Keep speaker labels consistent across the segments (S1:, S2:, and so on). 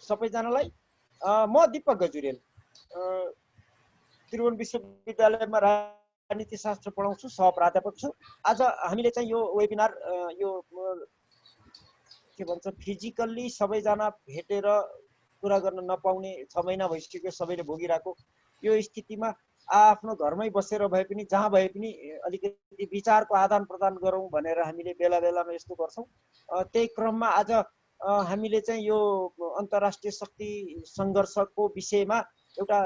S1: सबैजनालाई। म दीपक गजुरेल त्रिभुवन विश्वविद्यालयमा राजनीति शास्त्र पढाउँछु, सहप्राध्यापक छु। आज हामीले चाहिँ यो वेबिनार यो के भन्छ फिजिकल्ली सबैजना भेटेर कुरा गर्न नपाउने 6 महिना भइसक्यो सबैले भोगिरहेको यो स्थितिमा आफ्नो घरमै बसेर भए पनि जहाँ भए पनि अलिकति विचारको आदान प्रदान गरौँ भनेर हामीले बेला बेलामा यस्तो गर्छौँ। त्यही क्रममा आज हामीले चाहिँ यो अन्तर्राष्ट्रिय शक्ति सङ्घर्षको विषयमा एउटा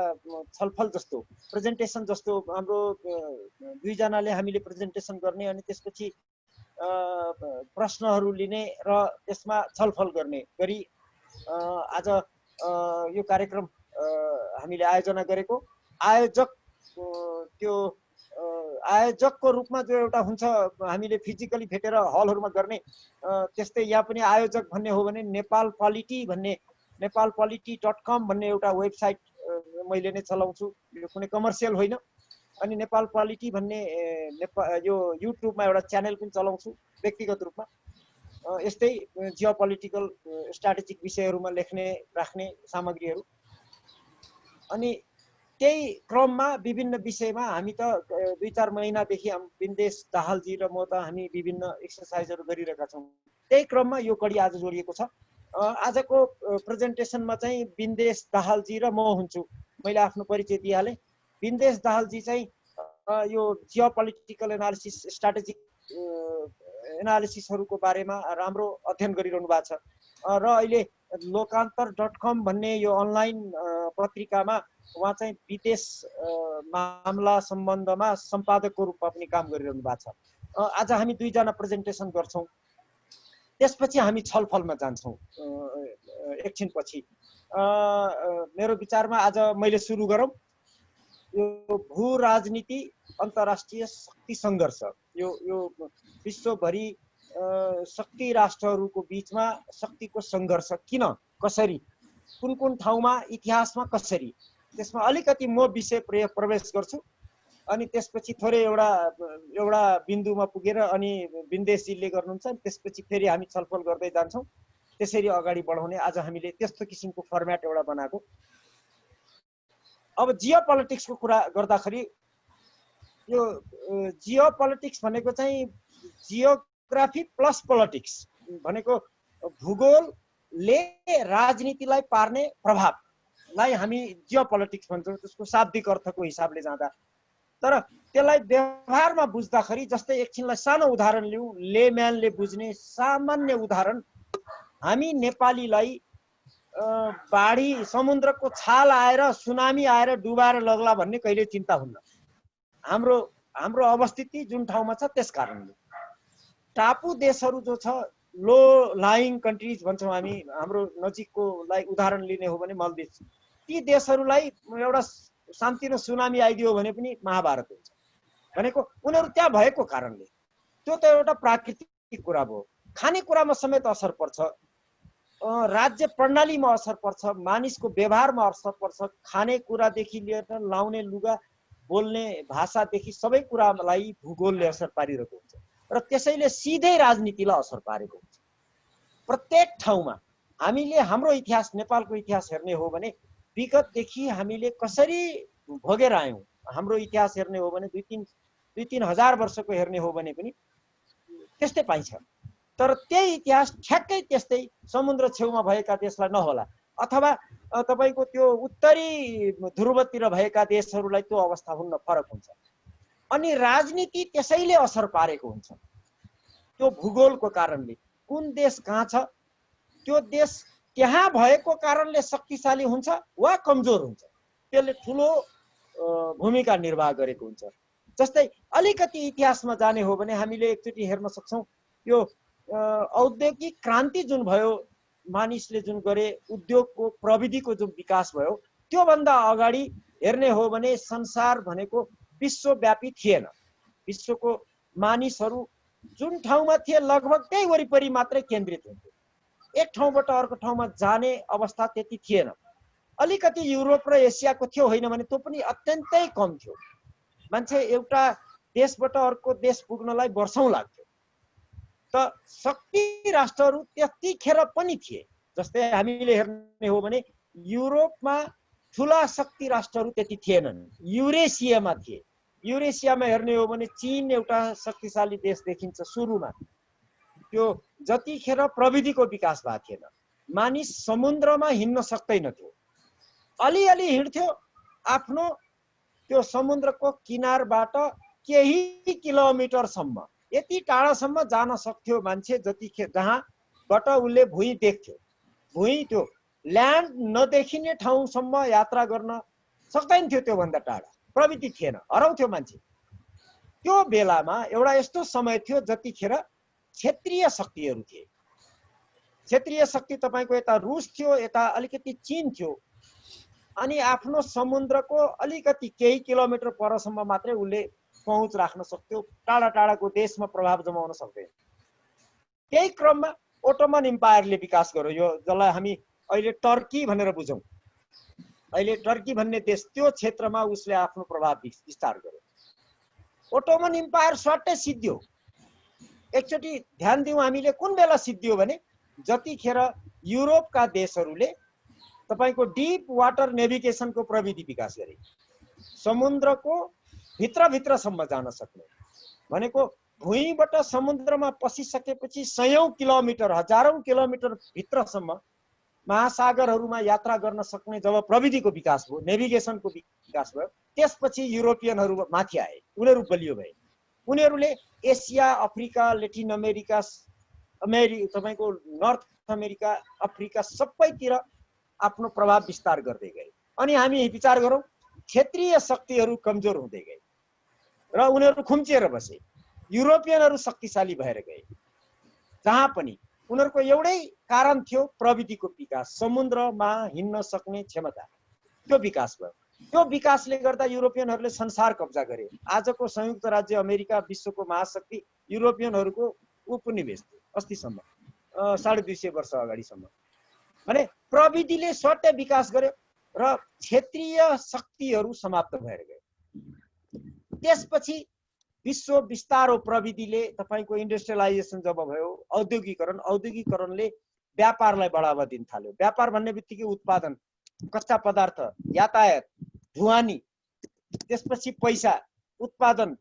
S1: छलफल जस्तो प्रेजेन्टेसन जस्तो हाम्रो दुईजनाले हामीले प्रेजेन्टेसन गर्ने अनि त्यसपछि प्रश्नहरू लिने र त्यसमा छलफल गर्ने गरी आज यो कार्यक्रम हामीले आयोजना गरेको। आयोजकको रूपमा जो एउटा हुन्छ हामीले फिजिकली भेटेर हलहरूमा गर्ने त्यस्तै यहाँ पनि आयोजक भन्ने हो भने नेपाल पोलिटी भन्ने nepalpolity.com भन्ने एउटा वेबसाइट मैले नै चलाउँछु। यो कुनै कमर्सियल होइन। अनि नेपाल पोलिटी भन्ने यो युट्युबमा एउटा च्यानल पनि चलाउँछु व्यक्तिगत रूपमा। यस्तै जियोपोलिटिकल स्ट्राटेजिक विषयहरूमा लेख्ने राख्ने सामग्रीहरू। अनि त्यही क्रममा विभिन्न विषयमा हामी त 2-4 महिनादेखि बिन्देश दाहालजी र म त हामी विभिन्न एक्सरसाइजहरू गरिरहेका छौँ। त्यही क्रममा यो कडी आज जोडिएको छ। आजको प्रेजेन्टेसनमा चाहिँ बिन्देश दाहालजी र म हुन्छु। मैले आफ्नो परिचय दिइहालेँ। बिन्देश दाहालजी चाहिँ यो जियोपोलिटिकल एनालिसिस स्ट्राटेजिक एनालिसिसहरूको बारेमा राम्रो अध्ययन गरिरहनु भएको छ र अहिले लोकान्तर.com भन्ने यो अनलाइन पत्रिकामा उहाँ चाहिँ विदेश मामला सम्बन्धमा सम्पादकको रूपमा पनि काम गरिरहनु भएको छ। आज हामी दुईजना प्रेजेन्टेसन गर्छौँ, त्यसपछि हामी छलफलमा जान्छौँ एकछिनपछि। मेरो विचारमा आज मैले सुरु गरौँ। यो भू राजनीति अन्तर्राष्ट्रिय शक्ति सङ्घर्ष यो विश्वभरि शक्ति राष्ट्रहरूको बीचमा शक्तिको सङ्घर्ष किन, कसरी, कुन ठाउँमा, इतिहासमा कसरी, त्यसमा अलिकति म विषय प्रवेश गर्छु। अनि त्यसपछि थोरै एउटा बिन्दुमा पुगेर अनि बिन्देशजीले गर्नुहुन्छ। त्यसपछि फेरि हामी छलफल गर्दै जान्छौँ। त्यसरी अगाडि बढाउने आज हामीले त्यस्तो किसिमको फर्म्याट एउटा बनाएको। अब जियोपोलिटिक्सको कुरा गर्दाखेरि यो जियोपोलिटिक्स भनेको चाहिँ जियोग्राफी प्लस पोलिटिक्स भनेको भूगोलले राजनीतिलाई पार्ने प्रभावलाई हामी जियोपोलिटिक्स भन्छौँ, त्यसको शाब्दिक अर्थको हिसाबले जाँदा। तर त्यसलाई व्यवहारमा बुझ्दाखेरि जस्तै एकछिनलाई सानो उदाहरण लिउँ, लेम्यानले बुझ्ने सामान्य उदाहरण, हामी नेपालीलाई बाढी समुद्रको छाल आएर सुनामी आएर डुबाएर लग्ला भन्ने कहिले चिन्ता हुन्न। हाम्रो अवस्थिति जुन ठाउँमा छ त्यस कारणले टापु देशहरू जो छ लो लाइङ कन्ट्रिज भन्छौँ हामी, हाम्रो नजिककोलाई उदाहरण लिने हो भने मल्दिप्स, ती देशहरूलाई एउटा सानोतिनो सुनामी आइदियो भने पनि महाभारत हुन्छ भनेको उनीहरू त्यहाँ भएको कारणले। त्यो त एउटा प्राकृतिक कुरा भयो। खानेकुरामा समेत असर पर्छ, राज्य प्रणालीमा असर पर्छ, मानिसको व्यवहारमा असर पर्छ। खानेकुरादेखि लिएर लाउने लुगा, बोल्ने भाषादेखि सबै कुरालाई भूगोलले असर पारिरहेको हुन्छ र त्यसैले सिधै राजनीतिलाई असर पारेको हुन्छ। प्रत्येक ठाउँमा हामीले हाम्रो इतिहास, नेपालको इतिहास हेर्ने हो भने विगतदेखि हामीले कसरी भोगेर आयौँ, हाम्रो इतिहास हेर्ने हो भने 2-3 हजार वर्षको हेर्ने हो भने पनि त्यस्तै पाइन्छ। तर त्यही इतिहास ठ्याक्कै त्यस्तै समुद्र छेउमा भएका देशलाई नहोला, अथवा तपाईँको त्यो उत्तरी ध्रुवतिर भएका देशहरूलाई त्यो अवस्था हुन्न, फरक हुन्छ। अनि राजनीति त्यसैले असर पारेको हुन्छ त्यो भूगोलको कारणले। कुन देश कहाँ छ, त्यो देश त्यहाँ भएको कारणले शक्तिशाली हुन्छ वा कमजोर हुन्छ, त्यसले ठुलो भूमिका निर्वाह गरेको हुन्छ। जस्तै अलिकति इतिहासमा जाने हो भने हामीले एकचोटि हेर्न सक्छौँ, यो औद्योगिक क्रान्ति जुन भयो, मानिसले जुन गरे, उद्योगको प्रविधिको जुन विकास भयो, त्योभन्दा अगाडि हेर्ने हो भने संसार भनेको विश्वव्यापी थिएन। विश्वको मानिसहरू जुन ठाउँमा थिए लगभग त्यही वरिपरि मात्रै केन्द्रित हुन्थे। एक ठाउँबाट अर्को ठाउँमा जाने अवस्था त्यति थिएन। अलिकति युरोप र एसियाको थियो होइन भने त्यो पनि अत्यन्तै कम थियो। मान्छे एउटा देशबाट अर्को देश पुग्नलाई वर्षौं लाग्थ्यो। त शक्ति राष्ट्रहरू त्यतिखेर पनि थिए, जस्तै हामीले हेर्ने हो भने युरोपमा ठुला शक्ति राष्ट्रहरू त्यति थिएनन्, युरेसियामा थिए। युरेसियामा हेर्ने हो भने चीन एउटा शक्तिशाली देश देखिन्छ सुरुमा। त्यो जतिखेर प्रविधिको विकास भएको थिएन, मानिस समुद्रमा हिँड्न सक्दैनथ्यो, अलिअलि हिँड्थ्यो, आफ्नो त्यो समुद्रको किनारबाट केही किलोमिटरसम्म, यति टाढासम्म जान सक्थ्यो मान्छे, जतिखेर जहाँबाट उसले भुइँ देख्थ्यो। भुइँ त्यो ल्यान्ड नदेखिने ठाउँसम्म यात्रा गर्न सक्दैन थियो, त्योभन्दा टाढा प्रविधि थिएन, हराउँथ्यो मान्छे। त्यो बेलामा एउटा यस्तो समय थियो जतिखेर क्षेत्रीय शक्तिहरू थिए। क्षेत्रीय शक्ति तपाईँको यता रुस थियो, यता अलिकति चीन थियो, अनि आफ्नो समुद्रको अलिकति केही किलोमिटर परसम्म मात्रै उसले पहुँच राख्न सक्थ्यो, टाढा टाढाको देशमा प्रभाव जमाउन सक्दैन। त्यही क्रममा ओटोमन इम्पायरले विकास गर्यो, यो जसलाई हामी अहिले टर्की भनेर बुझौँ। अहिले टर्की भन्ने देश, त्यो क्षेत्रमा उसले आफ्नो प्रभाव विस्तार गर्यो। ओटोमन इम्पायर स्वाट्टै सिद्धियो। एकचोटि ध्यान दिउँ हामीले, कुन बेला सिद्धियो भने जतिखेर युरोपका देशहरूले तपाईको डीप वाटर नेभिगेसनको प्रविधि विकास गरे, समुद्रको भित्रभित्रसम्म जान सक्ने, भनेको भुइँबाट समुद्रमा पसिसकेपछि सयौं किलोमिटर, हजारौं किलोमिटर भित्रसम्म महासागरहरूमा यात्रा गर्न सक्ने जब प्रविधिको विकास भयो, नेभिगेसनको विकास भयो, त्यसपछि युरोपियनहरू माथि आए, उनीहरू बलियो भए। उनीहरूले एसिया, अफ्रिका, लेटिन अमेरिका, तपाईको नर्थ अमेरिका, अफ्रिका सबैतिर आफ्नो प्रभाव विस्तार गर्दै गए। अनि हामी विचार गरौँ, क्षेत्रीय शक्तिहरू कमजोर हुँदै गए र उनीहरू खुम्चिएर बसे, युरोपियनहरू शक्तिशाली भएर गए। जहाँ पनि उनीहरूको एउटै कारण थियो, प्रविधिको विकास, समुद्रमा हिँड्न सक्ने क्षमता, त्यो विकास भयो। त्यो विकासले गर्दा युरोपियनहरूले संसार कब्जा गरे। आजको संयुक्त राज्य अमेरिका विश्वको महाशक्ति युरोपियनहरूको उपनिवेश थियो अस्तिसम्म, 250 वर्ष अगाडिसम्म। भने प्रविधिले स्वतः विकास गर्यो र क्षेत्रीय शक्तिहरू समाप्त भएर गए। त्यसपछि विश्व विस्तारो प्रविधिले, तपाईको इन्डस्ट्रियलाइजेसन जब भयो, औद्योगिकरणले व्यापारलाई बढावा दिन थाल्यो। व्यापार भन्ने बित्तिकै उत्पादन, कच्चा पदार्थ, यातायात, ढुवानी, त्यसपछि पैसा, उत्पादन,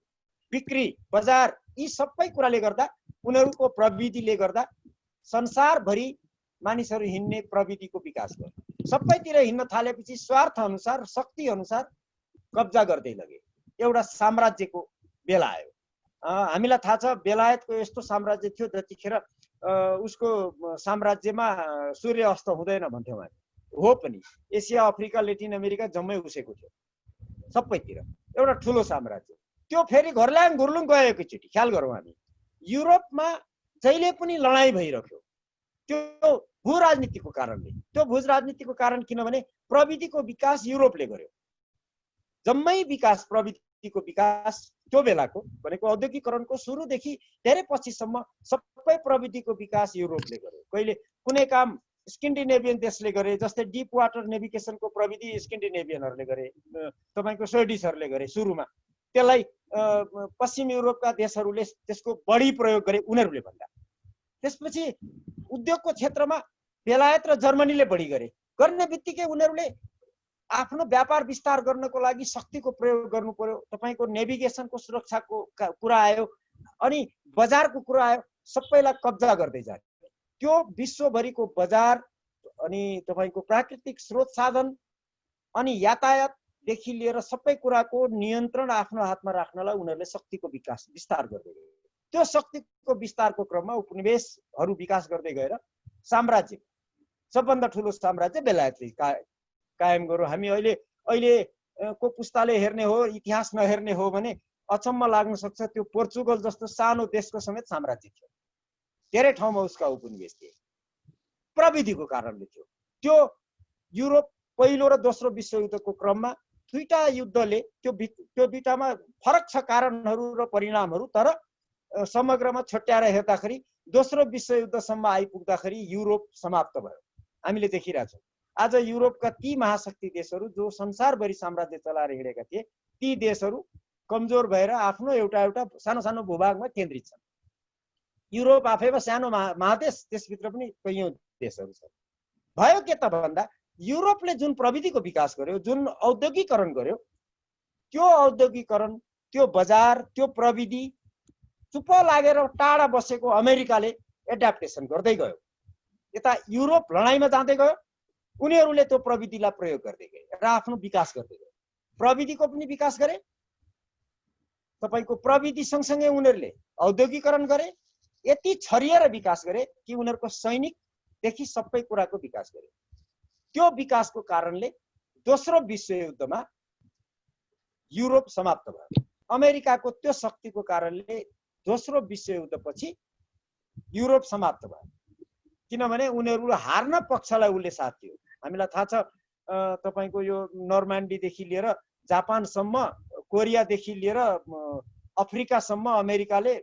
S1: बिक्री, बजार, यी सबै कुराले गर्दा, उनीहरूको प्रविधिले गर्दा संसारभरि मानिसहरू हिँड्ने प्रविधिको विकास भयो। सबैतिर हिँड्न थालेपछि स्वार्थ अनुसार, शक्ति अनुसार कब्जा गर्दै लगे। एउटा साम्राज्यको बेला आयो। हामीलाई थाहा छ, बेलायतको यस्तो साम्राज्य थियो जतिखेर उसको साम्राज्यमा सूर्य अस्त हुँदैन भन्थ्यौँ हामी। हो पनि, एसिया, अफ्रिका, लेटिन अमेरिका जम्मै उसैको थियो, सबैतिर एउटा ठुलो साम्राज्य। त्यो फेरि घरल्याङ घुर्लुङ गयो एकैचोटि। ख्याल गरौँ हामी, युरोपमा जहिले पनि लडाइँ भइरह्यो, त्यो भू राजनीतिको कारणले। त्यो भू राजनीतिको कारण किनभने प्रविधिको विकास युरोपले गर्यो, जम्मै विकास, प्रविधिको विकास त्यो बेलाको भनेको औद्योगिकरणको सुरुदेखि धेरै पछिसम्म सबै प्रविधिको विकास युरोपले गर्यो। कहिले कुनै काम स्क्यान्डिनेभियन देशले गरे, जस्तै डीप वाटर नेभिगेसनको प्रविधि स्क्यान्डिनेभियनहरूले गरे, तपाईको स्वेडिसहरूले गरे सुरुमा। त्यसलाई पश्चिम युरोपका देशहरूले त्यसको बढी प्रयोग गरे उनीहरूले भन्दा। त्यसपछि उद्योगको क्षेत्रमा बेलायत र जर्मनीले बढी गरे। गर्ने बित्तिकै उनीहरूले आफ्नो व्यापार विस्तार गर्नको लागि शक्तिको प्रयोग गर्नु पर्यो। तपाईको नेभिगेसनको सुरक्षाको कुरा आयो, अनि बजारको कुरा आयो, सबैलाई कब्जा गर्दै जाए। त्यो विश्वभरिको बजार, अनि तपाईको प्राकृतिक स्रोत साधन, अनि यातायातदेखि लिएर सबै कुराको नियन्त्रण आफ्नो हातमा राख्नलाई उनीहरूले शक्तिको विकास विस्तार गर्दै गए। त्यो शक्तिको विस्तारको क्रममा उपनिवेशहरू विकास गर्दै गएर साम्राज्य, सबभन्दा ठुलो साम्राज्य बेलायतले कायम गर्यो। हामी अहिलेको पुस्ताले हेर्ने हो, इतिहास नहेर्ने हो भने अचम्म लाग्न सक्छ। त्यो पोर्चुगल जस्तो सानो देशको समेत साम्राज्य थियो, धेरै ठाउँमा उसका उपनिवेश थिए, प्रविधिको कारणले थियो। त्यो युरोप पहिलो र दोस्रो विश्वयुद्धको क्रममा दुईटा युद्धले, त्यो दुईटामा फरक छ कारणहरू र परिणामहरू, तर समग्रमा छट्याएर हेर्दाखेरि दोस्रो विश्वयुद्धसम्म आइपुग्दाखेरि युरोप समाप्त भयो। हामीले देखिरहेछौँ आज युरोपका ती महाशक्ति देशहरू जो संसारभरि साम्राज्य चलाएर हिँडेका थिए, ती देशहरू कमजोर भएर आफ्नो एउटा सानो सानो भूभागमा केन्द्रित छन्। युरोप आफैमा सानो महादेश, त्यसभित्र पनि कैयौं देशहरू छन्। भयो के त भन्दा युरोपले जुन प्रविधिको विकास गर्यो, जुन औद्योगिकरण गर्यो, त्यो औद्योगिकरण, त्यो बजार, त्यो प्रविधि चुप लागेर टाढा बसेको अमेरिकाले एडाप्टेसन गर्दै गयो। यता युरोप लडाइँमा जाँदै गयो, उनीहरूले त्यो प्रविधिलाई प्रयोग गर्दै गए र आफ्नो विकास गर्दै गए। प्रविधिको पनि विकास गरे, तपाईको प्रविधि सँगसँगै उनीहरूले औद्योगिकरण गरे, यति छरिएर विकास गरे कि उनीहरूको सैनिकदेखि सबै कुराको विकास गरे। त्यो विकासको कारणले दोस्रो विश्वयुद्धमा युरोप समाप्त भयो। अमेरिकाको त्यो शक्तिको कारणले दोस्रो विश्वयुद्धपछि युरोप समाप्त भयो, किनभने उनीहरू हार्न पक्षलाई उसले साथ दियो। हामीलाई थाहा छ तपाईको यो नर्मान्डीदेखि लिएर जापानसम्म, कोरियादेखि लिएर अफ्रिकासम्म अमेरिकाले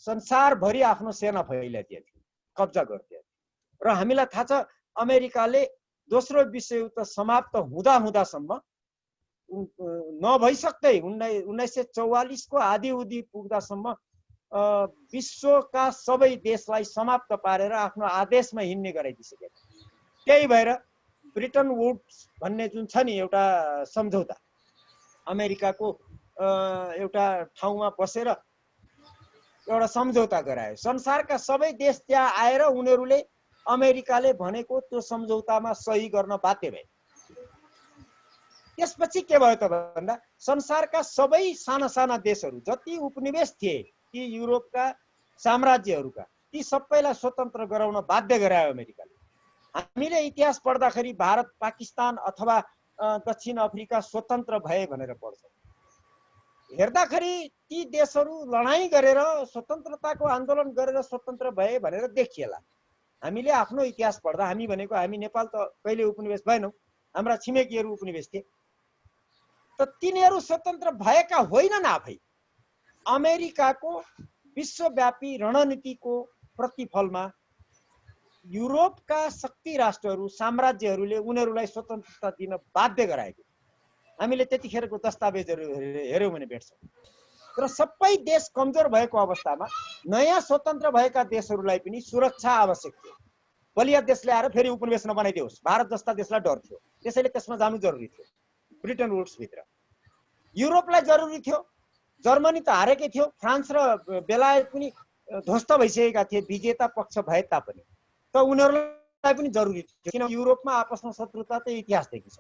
S1: संसारभरि आफ्नो सेना फैलाइदिए थियो, कब्जा गर्थ्यो। र हामीलाई थाहा छ अमेरिकाले दोस्रो विश्वयुद्ध समाप्त हुँदासम्म नभइसक्दै 1944 को आधी उधी पुग्दासम्म विश्वका सबै देशलाई समाप्त पारेर आफ्नो आदेशमा हिँड्ने गराइदिसके। त्यही भएर ब्रिटन वुड्स भन्ने जुन छ नि एउटा सम्झौता, अमेरिकाको एउटा ठाउँमा बसेर एउटा सम्झौता गरायो। संसारका सबै देश त्यहाँ आएर उनीहरूले अमेरिकाले भनेको त्यो सम्झौतामा सही गर्न बाध्य भए। त्यसपछि के भयो त भन्दा संसारका सबै साना साना देशहरू जति उपनिवेश थिए, ती युरोपका साम्राज्यहरूका, ती सबैलाई स्वतन्त्र गराउन बाध्य गरायो अमेरिकाले। हामीले इतिहास पढ्दाखेरि भारत, पाकिस्तान अथवा दक्षिण अफ्रिका स्वतन्त्र भए भनेर पढ्छौँ। हेर्दाखेरि ती देशहरू लडाईँ गरेर स्वतन्त्रताको आन्दोलन गरेर स्वतन्त्र भए भनेर देखिएला। हामीले आफ्नो इतिहास पढ्दा हामी भनेको हामी नेपाल त कहिले उपनिवेश भएनौँ, हाम्रा छिमेकीहरू उपनिवेश थिए, त तिनीहरू स्वतन्त्र भएका होइनन्। आफै अमेरिकाको विश्वव्यापी रणनीतिको प्रतिफलमा युरोपका शक्ति राष्ट्रहरू, साम्राज्यहरूले उनीहरूलाई स्वतन्त्रता दिन बाध्य गराएको हामीले त्यतिखेरको दस्तावेजहरू हेर्यौँ भने भेट्छौँ। र सबै देश कमजोर भएको अवस्थामा नयाँ स्वतन्त्र भएका देशहरूलाई पनि सुरक्षा आवश्यक थियो। बलिया देशले आएर फेरि उपनिवेश नबनाइदियोस्, भारत जस्ता देशलाई डर थियो, त्यसैले त्यसमा जानु जरुरी थियो। ब्रिटेन वुड्सभित्र युरोपलाई जरुरी थियो। जर्मनी त हारेकै थियो, फ्रान्स र बेलायत पनि ध्वस्त भइसकेका थिए विजेता पक्ष भए तापनि, त उनीहरूलाई पनि जरुरी थियो, किन युरोपमा आपसमा शत्रुता त इतिहासदेखि छ।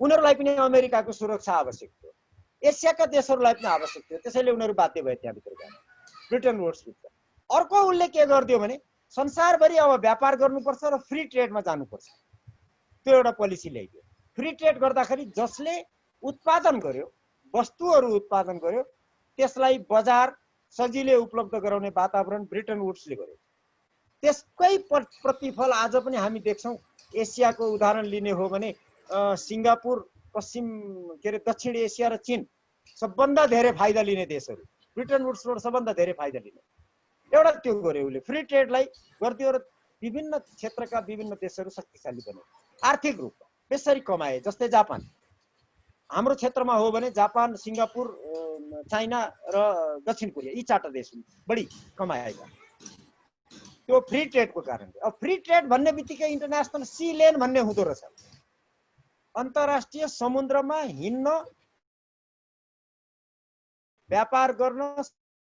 S1: उनीहरूलाई पनि अमेरिकाको सुरक्षा आवश्यक थियो, एसियाका देशहरूलाई पनि आवश्यक थियो, त्यसैले उनीहरू बाध्य भए त्यहाँभित्र जान, ब्रिटेन वुड्सभित्र। अर्को उसले के गरिदियो भने संसारभरि अब व्यापार गर्नुपर्छ र फ्री ट्रेडमा जानुपर्छ, त्यो एउटा पोलिसी ल्याइदियो। फ्री ट्रेड गर्दाखेरि जसले उत्पादन गर्यो, वस्तुहरू उत्पादन गर्यो, त्यसलाई बजार सजिलै उपलब्ध गराउने वातावरण ब्रिटेन वुड्सले गर्यो। त्यसकै प्रतिफल आज पनि हामी देख्छौँ। एसियाको उदाहरण लिने हो भने सिङ्गापुर, पश्चिम के अरे दक्षिण एसिया र चीन सबभन्दा धेरै फाइदा लिने देशहरू, ब्रिटेन वुड्सबाट सबभन्दा धेरै फाइदा लिने एउटा त्यो गर्यो उसले। फ्री ट्रेडलाई गरिदियो र विभिन्न क्षेत्रका विभिन्न देशहरू शक्तिशाली बने, आर्थिक रूपमा बेसरी कमाए। जस्तै जापान, हाम्रो क्षेत्रमा हो भने जापान, सिङ्गापुर, चाइना र दक्षिण कोरिया, यी चारवटा देश बढी कमाएका त्यो फ्री ट्रेडको कारणले। अब फ्री ट्रेड भन्ने बित्तिकै इन्टरनेसनल सी लेन भन्ने हुँदो रहेछ। अन्तर्राष्ट्रिय समुद्रमा हिँड्न, व्यापार गर्न,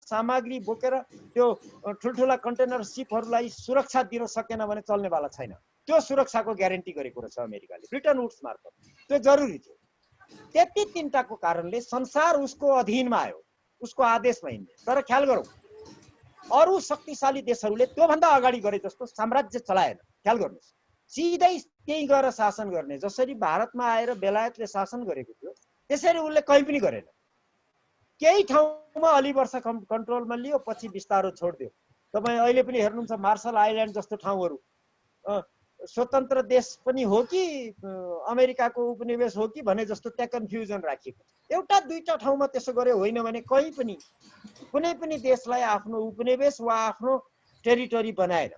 S1: सामग्री बोकेर त्यो ठुल्ठुला कन्टेनर सिपहरूलाई सुरक्षा दिन सकेन भने चल्नेवाला छैन। त्यो सुरक्षाको ग्यारेन्टी गरेको रहेछ अमेरिकाले ब्रिटेन वुड्स मार्फत। त्यो जरुरी थियो। त्यति तिनटाको कारणले संसार उसको अधीनमा आयो, उसको आदेशमा हिँड्ने। तर ख्याल गरौँ, अरू शक्तिशाली देशहरूले त्योभन्दा अगाडि गरे जस्तो साम्राज्य चलाएन। ख्याल गर्नुहोस्, सिधै त्यही गएर शासन गर्ने। जसरी भारतमा आएर बेलायतले शासन गरेको थियो, त्यसरी उसले कहीँ पनि गरेन। केही ठाउँमा अलि वर्ष कन्ट्रोलमा लियो, पछि बिस्तारो छोडिदियो। तपाईँ अहिले पनि हेर्नुहुन्छ मार्शल आइल्यान्ड जस्तो ठाउँहरू स्वतन्त्र देश पनि हो कि अमेरिकाको उपनिवेश हो कि भने जस्तो त्यहाँ कन्फ्युजन राखिएको छ। एउटा दुईटा ठाउँमा त्यसो गरे होइन भने कहीँ पनि कुनै पनि देशलाई आफ्नो उपनिवेश वा आफ्नो टेरिटोरी बनाएन।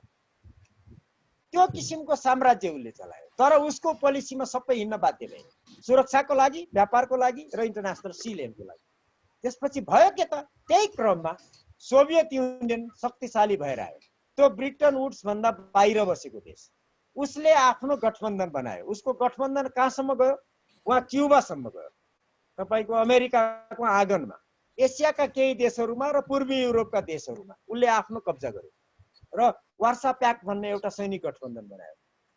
S1: त्यो किसिमको साम्राज्य उसले चलायो। तर उसको पोलिसीमा सबै हिँड्न बाध्य भए, सुरक्षाको लागि, व्यापारको लागि र इन्टरनेसनल सी लेनको लागि। त्यसपछि भयो के त, त्यही क्रममा सोभियत युनियन शक्तिशाली भएर आयो। त्यो ब्रिटेन वुड्स भन्दा बाहिर बसेको देश, उसले आफ्नो गठबन्धन बनायो। उसको गठबन्धन कहाँसम्म गयो? उहाँ क्युबासम्म गयो, तपाईँको अमेरिकाको आँगनमा, एसियाका केही देशहरूमा र पूर्वी युरोपका देशहरूमा उसले आफ्नो कब्जा गर्यो र वार्सा प्याक्ट भन्ने एउटा सैनिक गठबन्धन बनायो।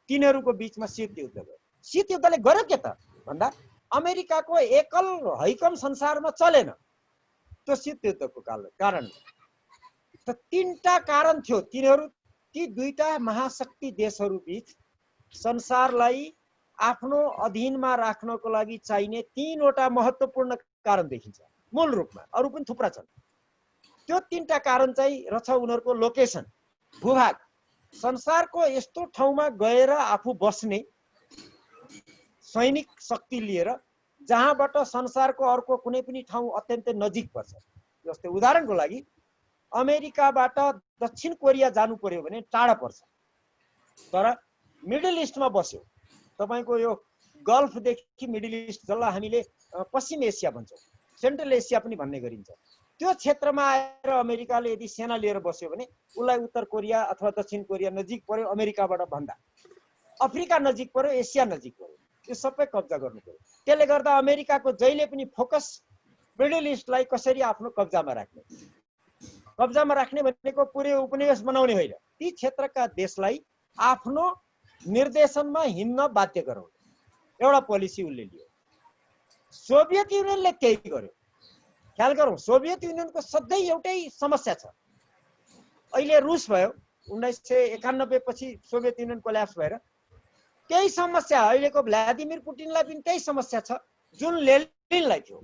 S1: तिनीहरूको बिचमा शीत युद्ध भयो। शीत युद्धले गर्यो के त भन्दा अमेरिकाको एकल हैकम संसारमा चलेन त्यो शीत युद्धको कारण। त तीनटा कारण थियो। तिनीहरू ती दुईटा महाशक्ति देशहरू बीच संसारलाई आफ्नो अधीनमा राख्नको लागि चाहिने तीनवटा महत्त्वपूर्ण कारण देखिन्छ मूल रूपमा, अरू पनि थुप्रा छन्। त्यो तीनटा कारण चाहिँ रहेछ उनीहरूको लोकेसन, भूभाग। संसारको यस्तो ठाउँमा गएर आफू बस्ने सैनिक शक्ति लिएर जहाँबाट संसारको अर्को कुनै पनि ठाउँ अत्यन्तै नजिक पर्छ। जस्तै उदाहरणको लागि अमेरिकाबाट दक्षिण कोरिया जानु पर्यो भने टाढा पर्छ, तर मिडल इस्टमा बस्यो तपाईको यो गल्फदेखि मिडल इस्ट जसलाई हामीले पश्चिम एसिया भन्छौँ, सेन्ट्रल एसिया पनि भन्ने गरिन्छ, त्यो क्षेत्रमा आएर अमेरिकाले यदि सेना लिएर बस्यो भने उसलाई उत्तर कोरिया अथवा दक्षिण कोरिया नजिक पर्यो अमेरिकाबाट भन्दा, अफ्रिका नजिक पर्यो, एसिया नजिक पर्यो, यो सबै कब्जा गर्नु पर्यो। त्यसले गर्दा अमेरिकाको जहिले पनि फोकस मिडल इस्टलाई कसरी आफ्नो कब्जामा राख्ने, कब्जामा राख्ने भनेको पुरै उपनिवेश बनाउने होइन, ती क्षेत्रका देशलाई आफ्नो निर्देशनमा हिँड्न बाध्य गराउने एउटा पोलिसी उसले लियो। सोभियत युनियनले त्यही गर्यो। ख्याल गरौँ, सोभियत युनियनको सधैँ एउटै समस्या छ। अहिले रुस भयो, 1991 पछि सोभियत युनियन कोल्याप्स भएर त्यही समस्या अहिलेको भ्लादिमिर पुटिनलाई पनि त्यही समस्या छ जुन लेनिनलाई थियो,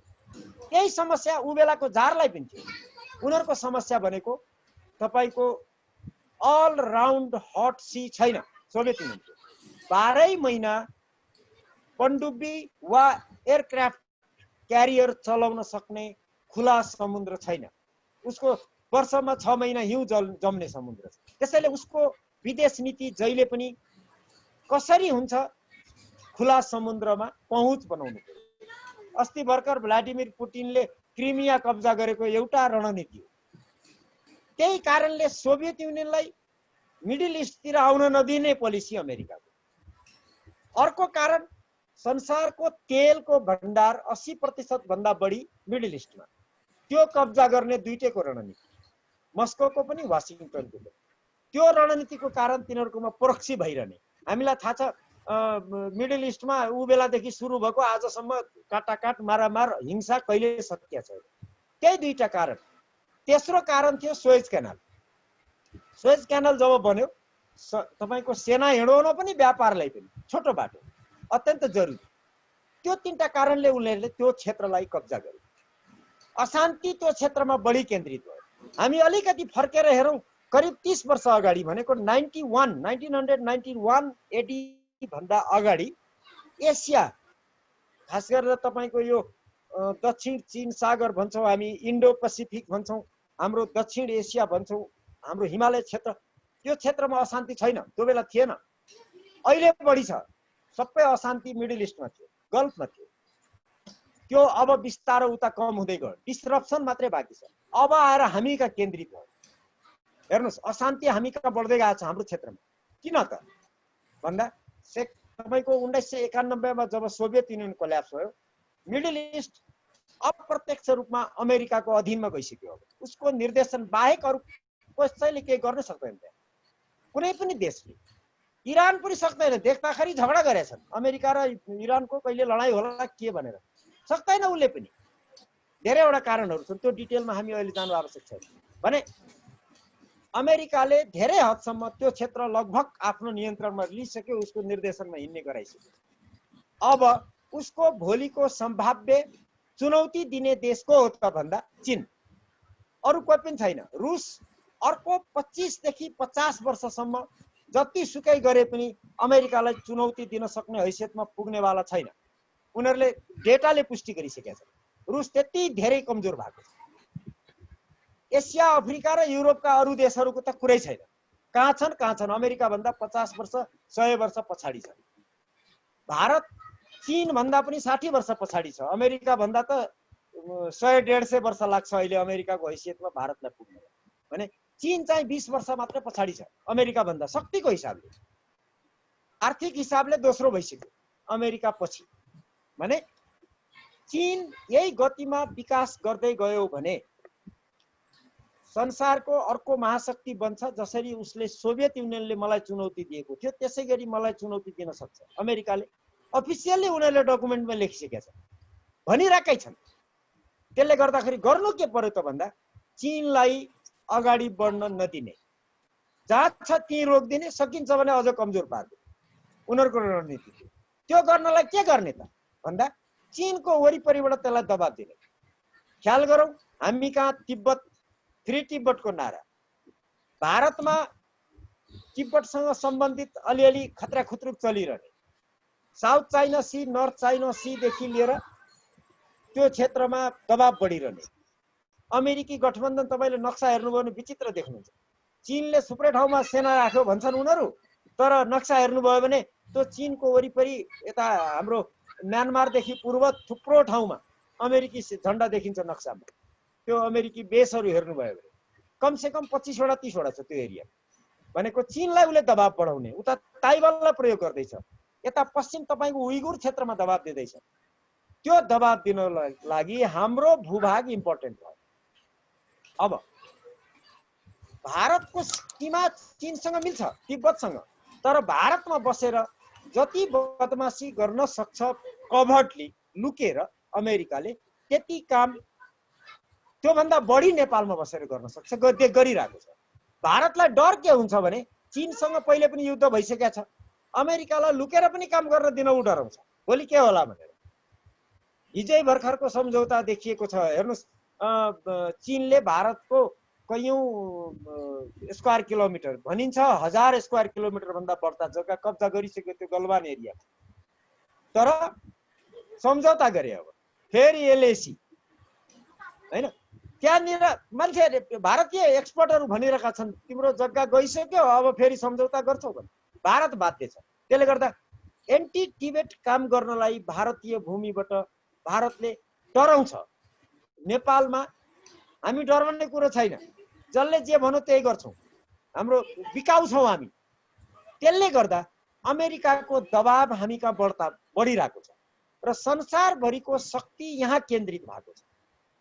S1: त्यही समस्या उ बेलाको जारलाई पनि थियो। उनीहरूको समस्या भनेको तपाईको अल राउन्ड हट सी छैन सोभियत युनियनको। 12 महिना पनडुब्बी वा एयरक्राफ्ट क्यारियर चलाउन सक्ने खुला समुद्र छैन। उसको वर्षमा 6 महिना हिउँ जम्ने समुद्र छ। त्यसैले उसको विदेश नीति जहिले पनि कसरी हुन्छ, खुला समुद्रमा पहुँच बनाउनु पर्यो। अस्ति भर्खर भ्लादिमिर पुटिनले क्रिमिया कब्जा गरेको एउटा रणनीति हो। त्यही कारणले सोभियत युनियनलाई मिडल इस्टतिर आउन नदिने पोलिसी अमेरिकाको। अर्को कारण संसारको तेलको भण्डार 80% भन्दा बढी मिडल इस्टमा, त्यो कब्जा गर्ने दुईटैको रणनीति, मस्कोको पनि वाशिङटनको पनि। त्यो रणनीतिको कारण तिनीहरूकोमा प्रोक्सी भइरहने। हामीलाई थाहा छ मिडल इस्टमा उ बेलादेखि सुरु भएको आजसम्म काटाकाट मारामार हिंसा कहिले सकिएको छैन। त्यही दुईटा कारण। तेस्रो कारण थियो सुएज क्यानाल। सुएज क्यानाल जब बन्यो तपाईको सेना हिँडाउन पनि व्यापारलाई पनि छोटो बाटो अत्यन्त जरुरी। त्यो तीनटा कारणले उनीहरूले त्यो क्षेत्रलाई कब्जा गर्यो। अशान्ति त्यो क्षेत्रमा बढी केन्द्रित भयो। हामी अलिकति फर्केर हेरौँ, करिब 30 वर्ष अगाडि भनेको 1991 एडी भन्दा अगाडि एसिया, खास गरेर तपाईको यो दक्षिण चीन सागर भन्छौँ हामी, इन्डो पेसिफिक भन्छौँ, हाम्रो दक्षिण एसिया भन्छौँ, हाम्रो हिमालय क्षेत्र, त्यो क्षेत्रमा अशान्ति छैन, त्यो बेला थिएन। अहिले बढी छ। सबै अशान्ति मिडल इस्टमा थियो, गल्फमा थियो। त्यो अब बिस्तारै उता कम हुँदै गयो, डिस्ट्रप्सन मात्रै बाँकी छ। अब आएर हामी कहाँ केन्द्रित भयो। हेर्नुहोस्, अशान्ति हामी कहाँ बढ्दै गएको छ हाम्रो क्षेत्रमा। किन त भन्दा तपाईको 1991 मा जब सोभियत युनियन कोल्याप्स भयो, मिडल इस्ट अप्रत्यक्ष रूपमा अमेरिकाको अधीनमा गइसक्यो। उसको निर्देशन बाहेक अरू कसैले केही गर्न सक्दैन। कुनै पनि देशले, इरान पनि सक्दैन। देख्दाखेरि झगडा गरेछन् अमेरिका र इरानको, कहिले लडाई होला के भनेर, सक्दैन उसले पनि। धेरैवटा कारणहरू छन्, त्यो डिटेलमा हामी अहिले जानु आवश्यक छैन। भने अमेरिकाले धेरै हदसम्म त्यो क्षेत्र लगभग आफ्नो नियन्त्रणमा लिइसक्यो, उसको निर्देशनमा हिँड्ने गराइसक्यो। अब उसको भोलिको सम्भाव्य चुनौती दिने देश को हो त भन्दा चीन, अरू कोही पनि छैन। रुस अर्को 25 देखि 50 वर्षसम्म जति सुकै गरे पनि अमेरिकालाई चुनौती दिन सक्ने हैसियतमा पुग्नेवाला छैन। उनीहरूले डेटाले पुष्टि गरिसकेका छन्। रुस त्यति धेरै कमजोर भएको छ। एसिया, अफ्रिका र युरोपका अरू देशहरूको त कुरै छैन। कहाँ छन्? अमेरिका भन्दा 50 वर्ष 100 वर्ष पछाडि छ। भारत चीन भन्दा पनि 60 वर्ष पछाडि छ। अमेरिका भन्दा त 100-150 वर्ष लाग्छ अहिले अमेरिकाको हैसियतमा भारतलाई पुग्न। भने चीन चाहिँ 20 वर्ष मात्र पछाडि छ अमेरिका भन्दा शक्तिको हिसाबले। आर्थिक हिसाबले दोस्रो भइसक्यो अमेरिका पछि। भने चीन यही गतिमा विकास गर्दै गयो भने संसारको अर्को महाशक्ति बन्छ। जसरी उसले सोभियत युनियनले मलाई चुनौती दिएको थियो त्यसै गरी मलाई चुनौती दिन सक्छ। अमेरिकाले अफिसियल्ली उनीहरूले डकुमेन्टमा लेखिसकेका छन्, भनिरहेकै छन्। त्यसले गर्दाखेरि गर्नु के पर्यो त भन्दा चीनलाई अगाडि बढ्न नदिने, जहाँ छ त्यही रोकिदिने, सकिन्छ भने अझ कमजोर पार्दिने उनीहरूको रणनीति। त्यो गर्नलाई के गर्ने त भन्दा चीनको वरिपरिबाट त्यसलाई दबाब दिने। ख्याल गरौँ, हामी कहाँ तिब्बत, फ्री तिब्बतको नारा, भारतमा तिब्बतसँग सम्बन्धित अलिअलि खतरा खुत्रुक चलिरहने, south China sea, north China सीदेखि लिएर त्यो क्षेत्रमा दबाब बढिरहने। अमेरिकी गठबन्धन तपाईँले नक्सा हेर्नुभयो भने विचित्र देख्नुहुन्छ। चीनले थुप्रै ठाउँमा सेना राख्यो भन्छन् उनीहरू, तर नक्सा हेर्नुभयो भने त्यो चीनको वरिपरि यता हाम्रो म्यानमारदेखि पूर्व थुप्रो ठाउँमा अमेरिकी झन्डा देखिन्छ नक्सामा। त्यो अमेरिकी बेसहरू हेर्नुभयो भने कमसेकम 25वटा 30वटा छ त्यो एरिया। भनेको चीनलाई उसले दबाब बढाउने, उता ताइवानलाई प्रयोग गर्दैछ, यता पश्चिम तपाईँको उइगुर क्षेत्रमा दबाब दिँदैछ। त्यो दबाब दिनको लागि हाम्रो भूभाग इम्पोर्टेन्ट भयो। अब भारतको सीमा चीनसँग मिल्छ, तिब्बतसँग, तर भारतमा बसेर जति बदमासी गर्न सक्छ कभर्टली लुकेर अमेरिकाले त्यति काम त्योभन्दा बढी नेपालमा बसेर गर्न सक्छ, गरिरहेको छ। भारतलाई डर के हुन्छ भने चीनसँग पहिले पनि युद्ध भइसकेको छ, अमेरिकालाई लुकेर पनि काम गर्न दिन उ डराउँछ, भोलि के होला भनेर। हिजै भर्खरको सम्झौता देखिएको छ, हेर्नुहोस्, चीनले भारतको कैयौं स्क्वायर किलोमिटर भनिन्छ 1000 स्क्वायर किलोमिटर भन्दा बढ्ता जग्गा कब्जा गरिसक्यो त्यो गलवान एरिया। तर सम्झौता गरे, अब फेरि एलएसी हैन, त्यहाँनिर मान्छे भारतीय एक्सपर्टहरू भनिरहेका छन् तिम्रो जग्गा गइसक्यो अब फेरि सम्झौता गर्छौ भने भारत बाध्य छ। त्यसले गर्दा एन्टी टिबेट काम गर्नलाई भारतीय भूमिबाट भारतले डराउँछ। नेपालमा हामी डराउने कुरो छैन, जसले जे भन्यो त्यही गर्छौँ, हाम्रो बिकाउ छौँ हामी। त्यसले गर्दा अमेरिकाको दबाब हामी कहाँ बढिरहेको छ र संसारभरिको शक्ति यहाँ केन्द्रित भएको छ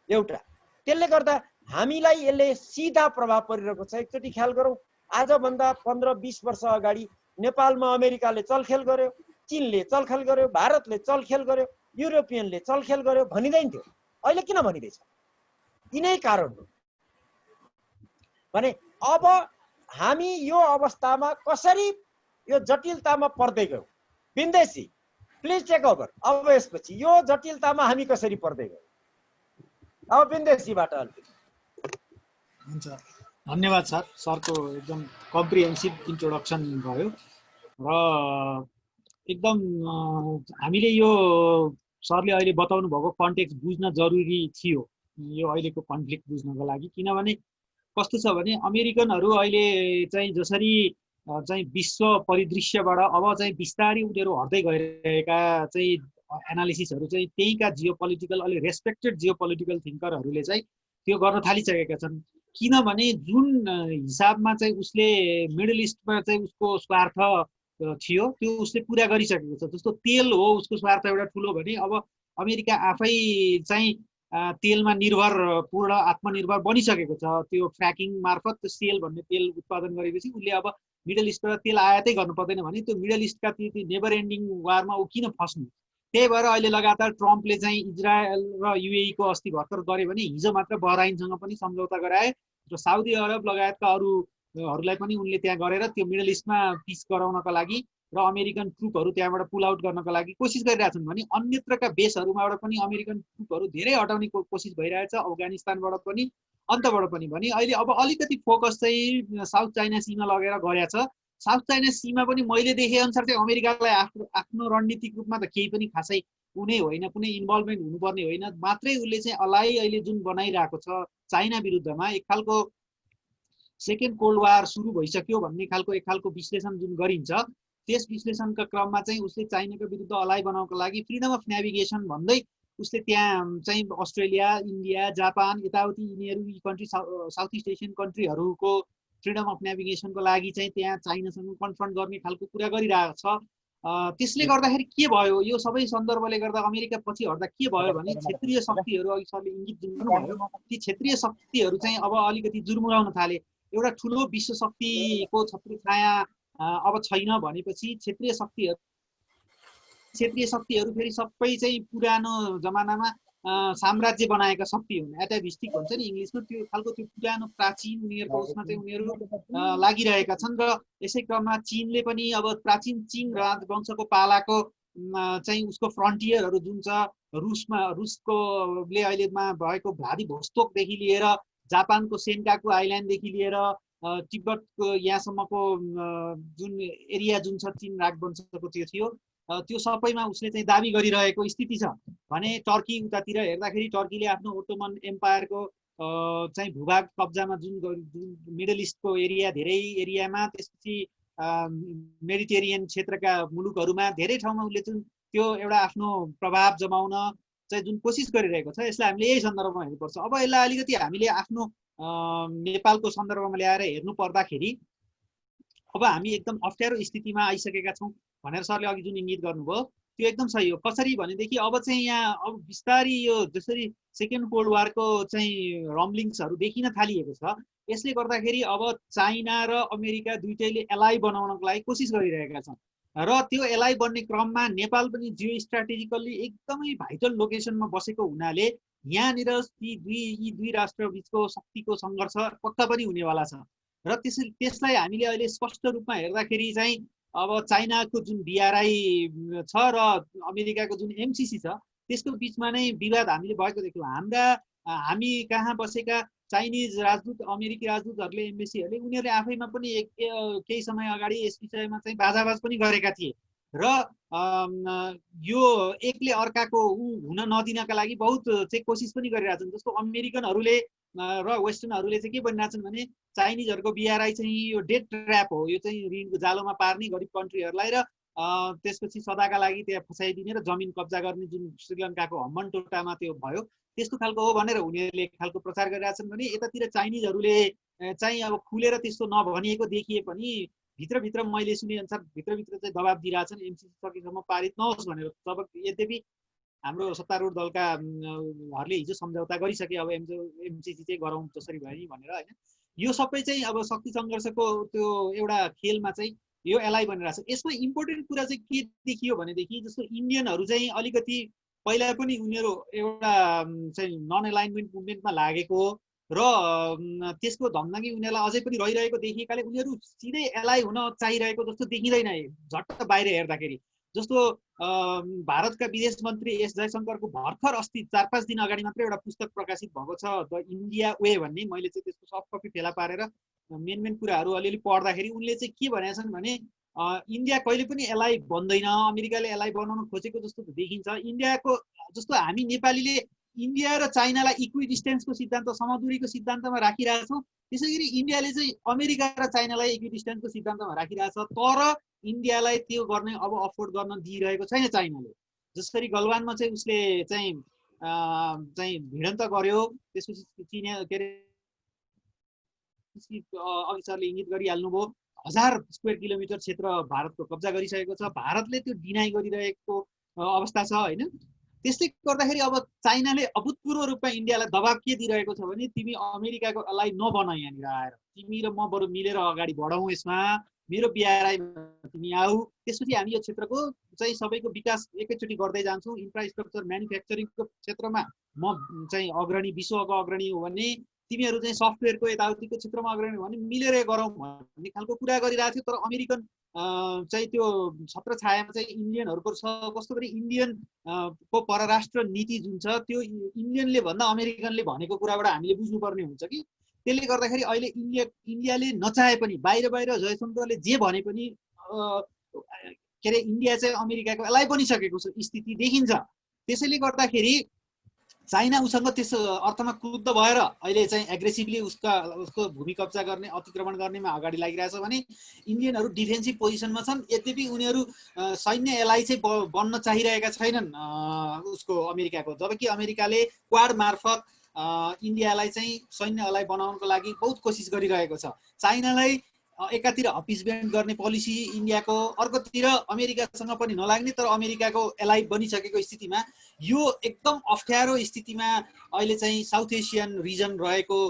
S1: एउटा। त्यसले गर्दा हामीलाई यसले सिधा प्रभाव परिरहेको छ। एकचोटि ख्याल गरौँ, आजभन्दा 15-20 वर्ष अगाडि नेपालमा अमेरिकाले चलखेल गर्यो, चीनले चलखेल गर्यो, भारतले चलखेल गर्यो, युरोपियनले चलखेल गर्यो भनिँदैन थियो। अहिले किन भनिँदैछ? यिनै कारण हो। भने अब हामी यो अवस्थामा कसरी यो जटिलतामा पर्दै गयौँ? विन्देशी प्लिज टेक ओभर। अब यसपछि यो जटिलतामा हामी कसरी पर्दै गयौँ? अब विन्देशीबाट
S2: हुन्छ, धन्यवाद सर। सरको एकदम कम्प्रिहेन्सिभ इन्ट्रोडक्सन भयो र एकदम हामीले यो सरले अहिले बताउनु भएको कन्टेक्स्ट बुझ्न जरुरी थियो यो अहिलेको कन्फ्लिक्ट बुझ्नको लागि। किनभने कस्तो छ भने अमेरिकनहरू अहिले चाहिँ जसरी चाहिँ विश्व परिदृश्यबाट अब चाहिँ बिस्तारै उनीहरू हट्दै गइरहेका चाहिँ एनालिसिसहरू चाहिँ त्यहीका जियोपोलिटिकल अलि रेस्पेक्टेड जियोपोलिटिकल थिङ्करहरूले चाहिँ त्यो गर्न थालिसकेका छन्। किनभने जुन हिसाबमा चाहिँ उसले मिडल इस्टमा चाहिँ उसको स्वार्थ थियो त्यो उसले पुरा गरिसकेको छ। जस्तो तेल हो उसको स्वार्थ एउटा ठुलो भने अब अमेरिका आफै चाहिँ तेलमा निर्भर पूर्ण आत्मनिर्भर बनिसकेको छ। त्यो फ्र्याकिङ मार्फत त्यो सेल भन्ने तेल उत्पादन गरेपछि उसले अब मिडल इस्टबाट तेल आयातै गर्नु पर्दैन भने त्यो मिडल इस्टका ती नेभर एन्डिङ वारमा ऊ किन फस्नु? त्यही भएर अहिले लगातार ट्रम्पले चाहिँ इजरायल र युएईको अस्ति भर्खर गरे भने हिजो मात्र बहराइनसँग पनि सम्झौता गराए र साउदी अरब लगायतका अरूहरूलाई पनि उनले त्यहाँ गरेर त्यो मिडल इस्टमा पिस गराउनका लागि र अमेरिकन ट्रुपहरू त्यहाँबाट पुल आउट गर्नका लागि कोसिस गरिरहेछन् भने अन्यत्रका बेसहरूबाट पनि अमेरिकन ट्रुपहरू धेरै हटाउने कोसिस भइरहेछ, अफगानिस्तानबाट पनि अन्तबाट पनि। भने अहिले अब अलिकति फोकस चाहिँ साउथ चाइना सीमा लगेर गरेछ। साउथ चाइना सीमा पनि मैले देखे अनुसार चाहिँ अमेरिकालाई आफ्नो रणनीतिक रूपमा त केही पनि खासै कुनै होइन, कुनै इन्भल्भमेन्ट हुनुपर्ने होइन, मात्रै उसले चाहिँ अलाई अहिले जुन बनाइरहेको छ चाइना विरुद्धमा एक खालको सेकेन्ड कोल्ड वार सुरु भइसक्यो भन्ने खालको एक खालको विश्लेषण जुन गरिन्छ, त्यस विश्लेषणका क्रममा चाहिँ उसले चाइनाको विरुद्ध अलाई बनाउनको लागि फ्रिडम अफ नेभिगेसन भन्दै उसले त्यहाँ चाहिँ अस्ट्रेलिया, इन्डिया, जापान यताउति यिनीहरू यी कन्ट्री साउथ इस्ट एसियन कन्ट्रीहरूको फ्रिडम अफ नेभिगेसनको लागि चाहिँ त्यहाँ चाइनासँग कन्फ्रन्ट गर्ने खालको कुरा गरिरहेको छ। त्यसले गर्दाखेरि के भयो, यो सबै सन्दर्भले गर्दा अमेरिका पछि हट्दा के भयो भने क्षेत्रीय शक्तिहरू, अघि सरले इङ्गित दिनुभयो, ती क्षेत्रीय शक्तिहरू चाहिँ अब अलिकति जुर्मुराउन थाले। एउटा ठुलो विश्व शक्तिको छत्रछाया अब छैन भनेपछि क्षेत्रीय शक्तिहरू फेरि सबै चाहिँ पुरानो जमानामा साम्राज्य बनाएका शक्ति हुन्, एटाभिस्टिक भन्छ नि इङ्ग्लिसमा, त्यो खालको त्यो पुरानो प्राचीन उनीहरूको उसमा चाहिँ उनीहरू लागिरहेका छन्। र यसै क्रममा चीनले पनि अब प्राचीन चीन राजवंशको पालाको चाहिँ उसको फ्रन्टियरहरू जुन छ, रुसकोले अहिलेमा भएको भ्लादिभोस्तोकदेखि लिएर जापानको सेन्काकु आइल्यान्डदेखि लिएर तिब्बतको यहाँसम्मको जुन एरिया जुन छ चीन राजवंशको त्यो थियो, त्यो सबैमा उसले चाहिँ दाबी गरिरहेको स्थिति छ भने टर्की उतातिर हेर्दाखेरि टर्कीले आफ्नो ओटोमन एम्पायरको चाहिँ भूभाग कब्जामा जुन मिडल इस्टको एरिया, धेरै एरियामा, त्यसपछि मेडिटेरियन क्षेत्रका मुलुकहरूमा धेरै ठाउँमा उसले जुन त्यो एउटा आफ्नो प्रभाव जमाउन चाहिँ जुन कोसिस गरिरहेको छ, यसलाई हामीले यही सन्दर्भमा हेर्नुपर्छ। अब यसलाई अलिकति हामीले आफ्नो नेपालको सन्दर्भमा ल्याएर हेर्नु पर्दाखेरि अब हामी एकदम अप्ठ्यारो स्थितिमा आइसकेका छौँ भनेर सरले अघि जुन इङ्गित गर्नुभयो त्यो एकदम सही हो। कसरी भनेदेखि अब चाहिँ यहाँ अब बिस्तारै यो जसरी सेकेन्ड वर्ल्ड वारको चाहिँ रम्लिङ्सहरू देखिन थालिएको छ, यसले गर्दाखेरि अब चाइना र अमेरिका दुइटैले एलाइ बनाउनको लागि कोसिस गरिरहेका छन् र त्यो एलाइ बन्ने क्रममा नेपाल पनि जियो स्ट्राटेजिकल्ली एकदमै भाइटल लोकेसनमा बसेको हुनाले यहाँनिर यी दुई राष्ट्र बिचको शक्तिको सङ्घर्ष पक्का पनि हुनेवाला छ र त्यसलाई हामीले अहिले स्पष्ट रूपमा हेर्दाखेरि चाहिँ अब चाइनाको जुन BRI छ र अमेरिकाको जुन MCC छ, त्यसको बिचमा नै विवाद हामीले भएको देख्यौँ। हामी कहाँ बसेका चाइनिज राजदूत, अमेरिकी राजदूतहरूले, एम्बेसीहरूले उनीहरूले आफैमा पनि केही समय अगाडि यस विषयमा चाहिँ बाजाबाज पनि गरेका थिए र यो एकले अर्काको हुन नदिनका लागि बहुत चाहिँ कोसिस पनि गरिरहेछन्। जस्तो अमेरिकनहरूले र वेस्टर्नहरूले चाहिँ के भनिरहेछन् भने चाइनिजहरूको BRI चाहिँ यो डेट ट्र्याप हो, यो चाहिँ ऋणको जालोमा पार्ने गरिब कन्ट्रीहरूलाई र त्यसपछि सदाका लागि त्यहाँ फसाइदिने र जमिन कब्जा गर्ने जुन श्रीलङ्काको हम्मनटोटामा त्यो भयो त्यस्तो खालको हो भनेर उनीहरूले एक खालको प्रचार गरिरहेछन् भने यतातिर चाइनिजहरूले चाहिँ अब खुलेर त्यस्तो नभनिएको देखिए पनि भित्रभित्र मैले सुने अनुसार भित्रभित्र चाहिँ दबाब दिइरहेछन् MCC सकेसम्म पारित नहोस् भनेर। तब यद्यपि हाम्रो सत्तारूढ दलका हरूले हिजो सम्झौता गरिसके अब MCC चाहिँ गरौँ जसरी भयो नि भनेर, होइन। यो सबै चाहिँ अब शक्ति सङ्घर्षको त्यो एउटा खेलमा चाहिँ यो एलाइ बनिरहेछ। यसमा इम्पोर्टेन्ट कुरा चाहिँ के देखियो भनेदेखि जस्तो इन्डियनहरू चाहिँ अलिकति पहिला पनि उनीहरू एउटा चाहिँ नन एलाइनमेन्ट मुभमेन्टमा लागेको र त्यसको धमधमी उनीहरूलाई अझै पनि रहिरहेको देखिएकाले उनीहरू सिधै एलाइ हुन चाहिरहेको जस्तो देखिँदैन झट्ट बाहिर हेर्दाखेरि। जस्तो भारतका विदेश मन्त्री S जयशङ्करको भर्खर अस्ति 4-5 दिन अगाडि मात्रै एउटा पुस्तक प्रकाशित भएको छ, द इन्डिया वे भन्ने। मैले चाहिँ त्यसको सफ्ट कपी फेला पारेर मेन कुराहरू अलिअलि पढ्दाखेरि उनले चाहिँ के भनेका छन् भने इन्डिया कहिले पनि एलाइ बन्दैन, अमेरिकाले एलाइ बनाउन खोजेको जस्तो देखिन्छ। इन्डियाको जस्तो हामी नेपालीले इन्डिया र चाइनालाई इक्विडिस्टेन्सको सिद्धान्त, समदूरीको सिद्धान्तमा राखिरहेछौँ, त्यसै गरी इन्डियाले चाहिँ अमेरिका र चाइनालाई इक्विडिस्टेन्सको सिद्धान्तमा राखिरहेछ। तर इन्डियालाई त्यो गर्ने अब अफोर्ड गर्न दिइरहेको छैन चाइनाले। जसरी गलवानमा चाहिँ उसले चाहिँ भिडन्त गर्यो, त्यसपछि चिने के अरे अघि सरले इङ्गित गरिहाल्नुभयो 1000 स्क्वायर किलोमिटर क्षेत्र भारतको कब्जा गरिसकेको छ। भारतले त्यो डिनाइ गरिरहेको अवस्था छ, होइन। त्यसले गर्दाखेरि अब चाइनाले अभूतपूर्व रूपमा इन्डियालाई दबाब के दिइरहेको छ भने तिमी अमेरिकाको एलाइ नबन, यहाँनिर आएर तिमी र म बरु मिलेर अगाडि बढौँ, यसमा मेरो BRI तिमी आऊ, त्यसपछि हामी यो क्षेत्रको चाहिँ सबैको विकास एकैचोटि गर्दै जान्छौँ। इन्फ्रास्ट्रक्चर म्यानुफ्याक्चरिङको क्षेत्रमा म चाहिँ अग्रणी, विश्वको अग्रणी हो भने तिमीहरू चाहिँ सफ्टवेयरको यताउतिको क्षेत्रमा अग्रणी हो भने मिलेर गरौँ भन्ने खालको कुरा गरिरहेको थियो। तर अमेरिकन चाहिँ त्यो छत्र छायामा चाहिँ इन्डियनहरूको छ। कस्तो गरी इन्डियन को परराष्ट्र नीति जुन छ त्यो इन्डियनले भन्दा अमेरिकनले भनेको कुराबाट हामीले बुझ्नुपर्ने हुन्छ कि। त्यसले गर्दाखेरि अहिले इन्डियाले नचाहे पनि बाहिर जयशङ्करले जे भने पनि के अरे इन्डिया चाहिँ अमेरिकाको एलाइ बनिसकेको स्थिति देखिन्छ। त्यसैले गर्दाखेरि चाइना उसँग त्यस अर्थमा क्रुद्ध भएर अहिले चाहिँ एग्रेसिभली उसको भूमि कब्जा गर्ने, अतिक्रमण गर्नेमा अगाडि लागिरहेछ भने इन्डियनहरू डिफेन्सिभ पोजिसनमा छन्। यद्यपि उनीहरू सैन्य एलाइ चाहिँ बन्न चाहिरहेका छैनन् उसको अमेरिकाको। जबकि अमेरिकाले क्वाड मार्फत इन्डियालाई चाहिँ सैन्य अलाइ बनाउनको लागि बहुत कोसिस गरिरहेको छ। चाइनालाई एकातिर हपिसबेन्ड गर्ने पोलिसी इन्डियाको, अर्कोतिर अमेरिकासँग पनि नलाग्ने तर अमेरिकाको एलाइ बनिसकेको स्थितिमा यो एकदम अप्ठ्यारो स्थितिमा अहिले चाहिँ साउथ एसियन रिजन रहेको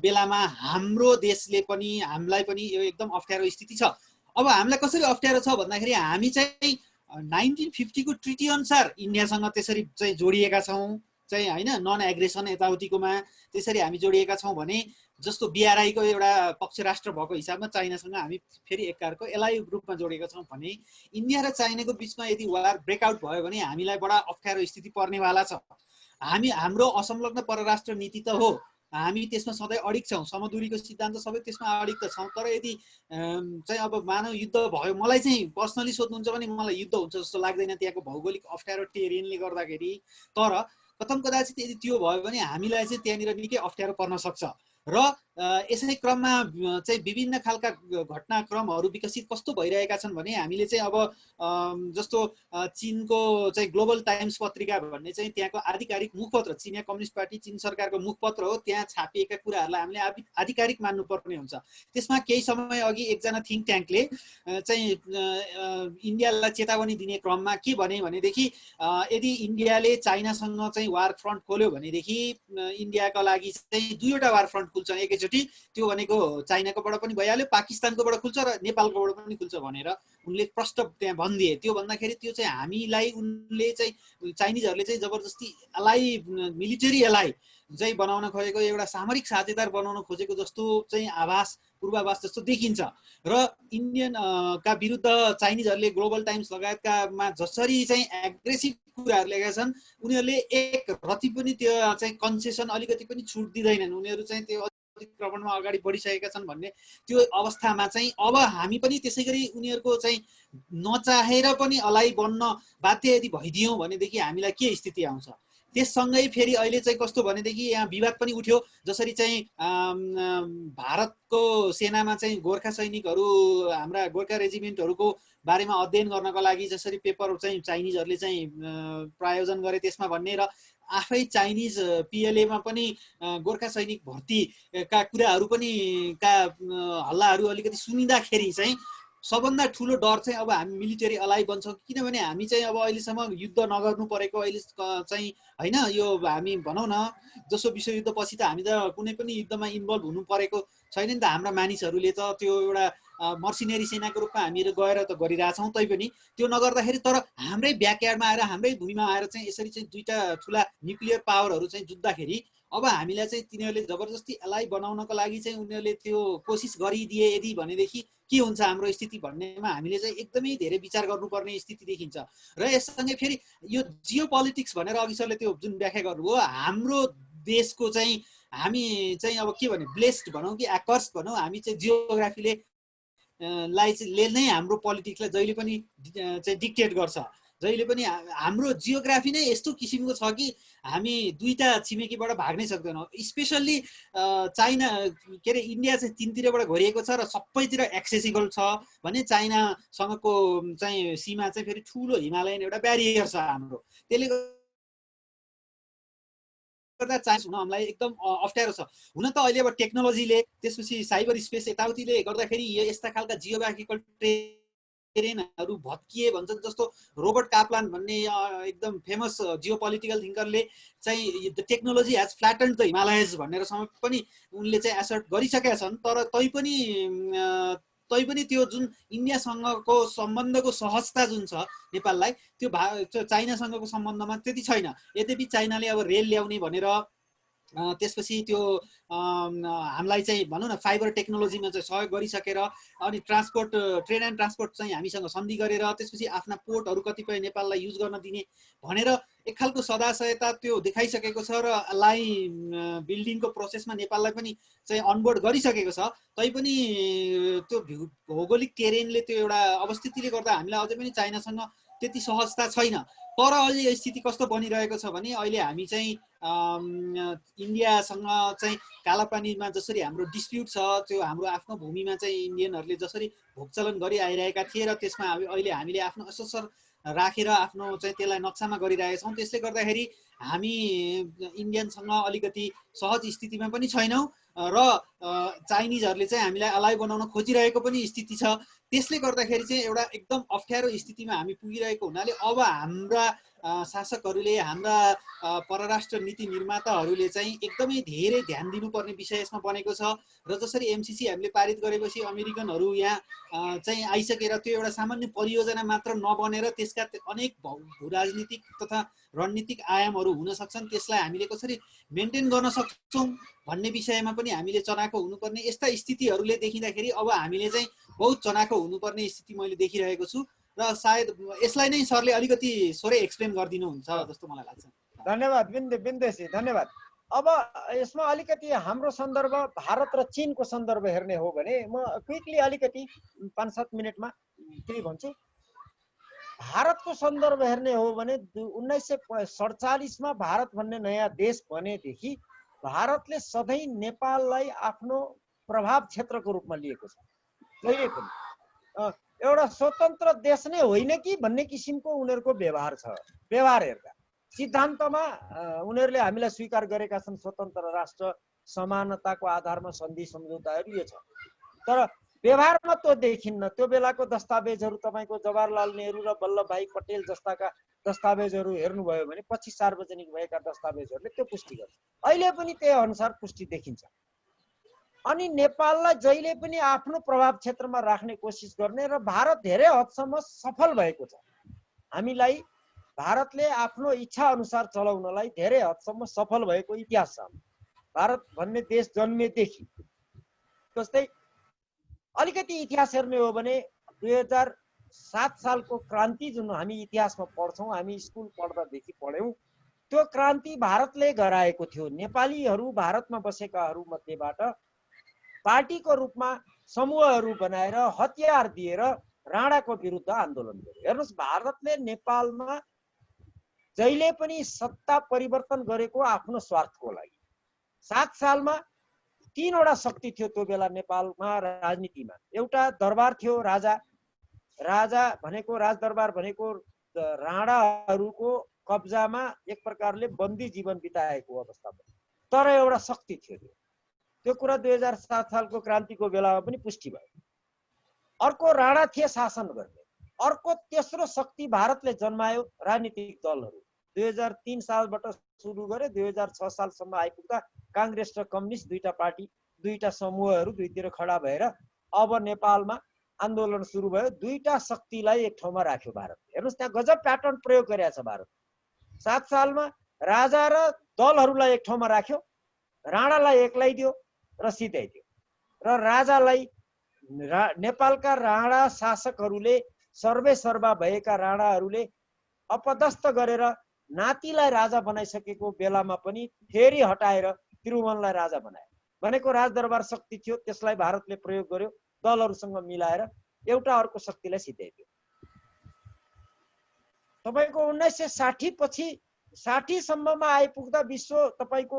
S2: बेलामा हाम्रो देशले पनि हामीलाई पनि यो एकदम अप्ठ्यारो स्थिति छ। अब हामीलाई कसरी अप्ठ्यारो छ भन्दाखेरि हामी चाहिँ 1950 को ट्रिटी अनुसार इन्डियासँग त्यसरी चाहिँ जोडिएका छौँ चाहिँ हैन, नन एग्रेसन यताउतिकोमा त्यसरी हामी जोडिएका छौँ भने जस्तो BRI को एउटा पक्ष राष्ट्र भएको हिसाबमा चाइनासँग हामी फेरि एकअर्को एलाइ रूपमा जोडिएका छौँ भने इन्डिया र चाइनाको बिचमा यदि वार ब्रेकआउट भयो भने हामीलाई बडा अप्ठ्यारो स्थिति पर्नेवाला छ। हाम्रो असंलग्न परराष्ट्र नीति त हो, हामी त्यसमा सधैँ अडिग छौँ, समदूरीको सिद्धान्त सबै त्यसमा अडिग त छौँ। तर यदि चाहिँ अब मानव युद्ध भयो, मलाई चाहिँ पर्सनली सोध्नुहुन्छ भने मलाई युद्ध हुन्छ जस्तो लाग्दैन त्यहाँको भौगोलिक अप्ठ्यारो टेरेनले गर्दाखेरि। तर कथम कदाचित यदि त्यो भयो भने हामीलाई चाहिँ त्यहाँनिर निकै अप्ठ्यारो पर्न सक्छ। र यसै क्रममा चाहिँ विभिन्न खालका घटनाक्रमहरू विकसित कस्तो भइरहेका छन् भने हामीले चाहिँ अब जस्तो चीनको चाहिँ ग्लोबल टाइम्स पत्रिका भन्ने चाहिँ त्यहाँको आधिकारिक मुखपत्र, चिनिया कम्युनिस्ट पार्टी चीन सरकारको मुखपत्र हो, त्यहाँ छापिएका कुराहरूलाई हामीले आधिकारिक मान्नुपर्ने हुन्छ। त्यसमा केही समय अघि एकजना थिङ्क ट्याङ्कले चाहिँ इन्डियालाई चेतावनी दिने क्रममा के भने भनेदेखि यदि इन्डियाले चाइनासँग चाहिँ वार फ्रन्ट खोल्यो भनेदेखि इन्डियाका लागि चाहिँ दुईवटा वार फ्रन्ट खुल्छन् एकैचोटि। त्यो भनेको चाइनाकोबाट पनि भइहाल्यो, पाकिस्तानकोबाट खुल्छ र नेपालकोबाट पनि खुल्छ भनेर उनले प्रष्ट त्यहाँ भनिदिए। त्यो भन्दाखेरि त्यो चाहिँ हामीलाई उनले चाहिँ चाइनिजहरूले चाहिँ जबरजस्ती एलाइ, मिलिटरी एलाइ चाहिँ बनाउन खोजेको, एउटा सामरिक साझेदार बनाउन खोजेको जस्तो चाहिँ पूर्वाभास जस्तो देखिन्छ। र इन्डियन का विरुद्ध चाइनिजहरूले ग्लोबल टाइम्स लगायतकामा जसरी चाहिँ एग्रेसिभ कुराहरू लेखेका छन्, उनीहरूले एक रति पनि त्यो चाहिँ कन्सेसन अलिकति पनि छुट दिँदैनन्। उनीहरू चाहिँ त्यो अतिक्रमणमा अगाडि बढिसकेका छन् भन्ने त्यो अवस्थामा चाहिँ अब हामी पनि त्यसै गरी उनीहरूको चाहिँ नचाहेर पनि अलाइ बन्न बाध्य यदि भइदियौँ भनेदेखि हामीलाई के स्थिति आउँछ। त्यससँगै फेरि अहिले चाहिँ कस्तो भनेदेखि यहाँ विवाद पनि उठ्यो, जसरी चाहिँ भारतको सेनामा चाहिँ गोर्खा सैनिकहरू, हाम्रा गोर्खा रेजिमेन्टहरूको बारेमा अध्ययन गर्नको लागि जसरी पेपर चाहिँ चाइनिजहरूले चाहिँ प्रायोजन गरे त्यसमा भन्ने, र आफै चाइनिज PLA मा पनि गोर्खा सैनिक भर्तीका कुराहरू पनि हल्लाहरू अलिकति सुनिँदाखेरि चाहिँ सबभन्दा ठुलो डर चाहिँ अब हामी मिलिटरी अलाइ बन्छौँ। किनभने हामी चाहिँ अब अहिलेसम्म युद्ध नगर्नु परेको अहिले चाहिँ हैन, यो हामी भनौँ न जसो विश्वयुद्ध पछि त हामी त कुनै पनि युद्धमा इन्भल्भ हुनु परेको छैन नि त। हाम्रा मानिसहरूले त त्यो एउटा मर्सिनेरी सेनाको रूपमा हामीहरू गएर त गरिरहेछौँ, तैपनि त्यो नगर्दाखेरि तर हाम्रै ब्याकयार्डमा आएर, हाम्रै भूमिमा आएर चाहिँ यसरी चाहिँ दुईटा ठुला न्युक्लियर पावरहरू चाहिँ जुत्दाखेरि अब हामीलाई चाहिँ तिनीहरूले जबरजस्ती एलाइ बनाउनको लागि चाहिँ उनीहरूले त्यो कोसिस गरिदिए यदि भनेदेखि के हुन्छ हाम्रो स्थिति भन्नेमा हामीले चाहिँ एकदमै धेरै विचार गर्नुपर्ने स्थिति देखिन्छ। र यससँगै फेरि यो जियो पोलिटिक्स भनेर अघि सरले त्यो जुन व्याख्या गर्नुभयो, हाम्रो देशको चाहिँ हामी चाहिँ अब के भने ब्लेस्ड भनौँ कि एक्कर्स भनौँ, हामी चाहिँ जियोग्राफीले नै हाम्रो पोलिटिक्सलाई जहिले पनि चाहिँ डिक्टेट गर्छ। जहिले पनि हाम्रो जियोग्राफी नै यस्तो किसिमको छ कि हामी दुईटा छिमेकीबाट भाग्नै सक्दैनौँ। स्पेसल्ली चाइना के अरे इन्डिया चाहिँ तीनतिरबाट घोरिएको छ र सबैतिर एक्सेसिबल छ भने चाइनासँगको चाहिँ सीमा चाहिँ फेरि ठुलो हिमालयन एउटा ब्यारियर छ हाम्रो। त्यसले गर्दा चाइना हुन हामीलाई एकदम अप्ठ्यारो छ। हुन त अहिले अब टेक्नोलोजीले त्यसपछि साइबर स्पेस यताउतिले गर्दाखेरि यस्ता खालका जियोग्राफिकल टेरेनहरू भत्किए भन्छन्। जस्तो रोबर्ट काप्लान भन्ने एकदम फेमस जियोपोलिटिकल थिङ्करले चाहिँ the technology has flattened the Himalayas भनेर पनि उनले चाहिँ एसर्ट गरिसकेका छन्। तर तैपनि त्यो जुन इन्डियासँगको सम्बन्धको सहजता जुन छ नेपाललाई, त्यो चाइनासँगको सम्बन्धमा त्यति छैन। यद्यपि चाइनाले अब रेल ल्याउने भनेर त्यसपछि त्यो हामीलाई चाहिँ भनौँ न फाइबर टेक्नोलोजीमा चाहिँ सहयोग गरिसकेर अनि ट्रान्सपोर्ट, ट्रेड एन्ड ट्रान्सपोर्ट चाहिँ हामीसँग सन्धि गरेर त्यसपछि आफ्ना पोर्टहरू कतिपय नेपाललाई युज गर्न दिने भनेर एक खालको सदाशयता त्यो देखाइसकेको छ र लाई बिल्डिङको प्रोसेसमा नेपाललाई पनि चाहिँ अनबोर्ड गरिसकेको छ। तैपनि त्यो भौगोलिक टेरेनले त्यो एउटा अवस्थितिले गर्दा हामीलाई अझै पनि चाइनासँग त्यति सहजता छैन। तर अहिले स्थिति कस्तो बनिरहेको छ भने अहिले हामी चाहिँ इन्डियासँग चाहिँ कालापानीमा जसरी हाम्रो डिस्प्युट छ, त्यो हाम्रो आफ्नो भूमिमा चाहिँ इन्डियनहरूले जसरी भोगचलन गरी आइरहेका थिए र त्यसमा अहिले हामीले आफ्नो असर राखेर आफ्नो चाहिँ त्यसलाई नक्सामा गरिरहेका छौँ। त्यसले गर्दाखेरि हामी इन्डियनसँग अलिकति सहज स्थितिमा पनि छैनौँ र चाइनिजहरूले चाहिँ हामीलाई अलाइ बनाउन खोजिरहेको पनि स्थिति छ। त्यसले गर्दाखेरि चाहिँ एउटा एकदम अप्ठ्यारो स्थितिमा हामी पुगिरहेको हुनाले अब हाम्रा शासकहरूले, हाम्रा परराष्ट्र नीति निर्माताहरूले चाहिँ एकदमै धेरै ध्यान दिनुपर्ने विषय यसमा बनेको छ। र जसरी एमसिसी हामीले पारित गरेपछि अमेरिकनहरू यहाँ चाहिँ आइसकेर त्यो एउटा सामान्य परियोजना मात्र नबनेर त्यसका अनेक भू राजनीतिक तथा रणनीतिक आयामहरू हुन सक्छन्, त्यसलाई हामीले कसरी मेन्टेन गर्न सक्छौँ भन्ने विषयमा पनि हामीले चनाखो हुनुपर्ने यस्ता स्थितिहरूले देखिँदाखेरि अब हामीले चाहिँ बहुत चनाखो हुनुपर्ने स्थिति मैले देखिरहेको छु। र सायद यसलाई नै सरले अलिकति सोरै एक्सप्लेन गरिदिनुहुन्छ जस्तो मलाई लाग्छ।
S1: धन्यवाद बिन्देशजी, धन्यवाद। अब यसमा अलिकति हाम्रो सन्दर्भ भारत र चीनको सन्दर्भ हेर्ने हो भने म क्विकली अलिकति 5-7 मिनटमा केही भन्छु। भारतको सन्दर्भ हेर्ने हो भने 1947 मा भारत भन्ने नयाँ देश बनेदेखि भारतले सधैँ नेपाललाई आफ्नो प्रभाव क्षेत्रको रूपमा लिएको छ। जहिले पनि एउटा स्वतन्त्र देश नै होइन कि भन्ने किसिमको उनीहरूको व्यवहार छ। व्यवहार हेर्दा सिद्धान्तमा उनीहरूले हामीलाई स्वीकार गरेका छन् स्वतन्त्र राष्ट्र, समानताको आधारमा सन्धि सम्झौताहरू यो छ, तर व्यवहारमा त्यो देखिन्न। त्यो बेलाको दस्तावेजहरू तपाईँको जवाहरलाल नेहरू र वल्लभ भाई पटेल जस्ताका दस्तावेजहरू हेर्नुभयो भने पछि सार्वजनिक भएका दस्तावेजहरूले त्यो पुष्टि गर्छ। अहिले पनि त्यही अनुसार पुष्टि देखिन्छ। अनि नेपाललाई जहिले पनि आफ्नो प्रभाव क्षेत्रमा राख्ने कोसिस गर्ने र भारत धेरै हदसम्म सफल भएको छ। हामीलाई भारतले आफ्नो इच्छा अनुसार चलाउनलाई धेरै हदसम्म सफल भएको इतिहास छ। भारत भन्ने देश जन्मेदेखि जस्तै अलिकति इतिहास हेर्ने हो भने 2007 सालको क्रान्ति जुन हामी इतिहासमा पढ्छौँ, हामी स्कुल पढ्दादेखि पढ्यौँ, त्यो क्रान्ति भारतले गराएको थियो। नेपालीहरू भारतमा बसेकाहरू मध्येबाट पार्टीको रूपमा समूहहरू बनाएर हतियार दिएर राणाको विरुद्ध आन्दोलन गर्यो। हेर्नुहोस्, भारतले नेपालमा जहिले पनि सत्ता परिवर्तन गरेको आफ्नो स्वार्थको लागि। 7 सालमा 3वटा शक्ति थियो त्यो बेला नेपालमा राजनीतिमा। एउटा दरबार थियो, राजा भनेको राजदरबार भनेको राणाहरूको कब्जामा एक प्रकारले बन्दी जीवन बिताएको अवस्था पनि, तर एउटा शक्ति थियो। त्यो कुरा 2007 सालको क्रान्तिको बेलामा पनि पुष्टि भयो। अर्को राणा थिए शासन गर्ने। अर्को तेस्रो शक्ति भारतले जन्मायो राजनीतिक दलहरू। 2003 सालबाट सुरु गरे 2006 सालसम्म आइपुग्दा काङ्ग्रेस र कम्युनिस्ट दुईटा पार्टी, दुईटा समूहहरू दुईतिर खडा भएर अब नेपालमा आन्दोलन सुरु भयो। दुईटा शक्तिलाई एक ठाउँमा राख्यो भारतले। हेर्नुहोस्, त्यहाँ गजब प्याटर्न प्रयोग गरेको छ भारत। 7 सालमा राजा र दलहरूलाई एक ठाउँमा राख्यो, राणालाई एक्लै दियो र सिधाइदियो, र राजालाई नेपालका राणा शासकहरूले सर्वेसर्वा भएका राणाहरूले अपदस्थ गरेर नातिलाई राजा बनाइसकेको बेलामा पनि फेरि हटाएर त्रिभुवनलाई राजा बनायो। भनेको राजदरबार शक्ति थियो, त्यसलाई भारतले प्रयोग गर्यो, दलहरूसँग मिलाएर एउटा अर्को शक्तिलाई सिधाइदियो। तपाईँको 1960 पछि 60 सम्ममा आइपुग्दा विश्व तपाईँको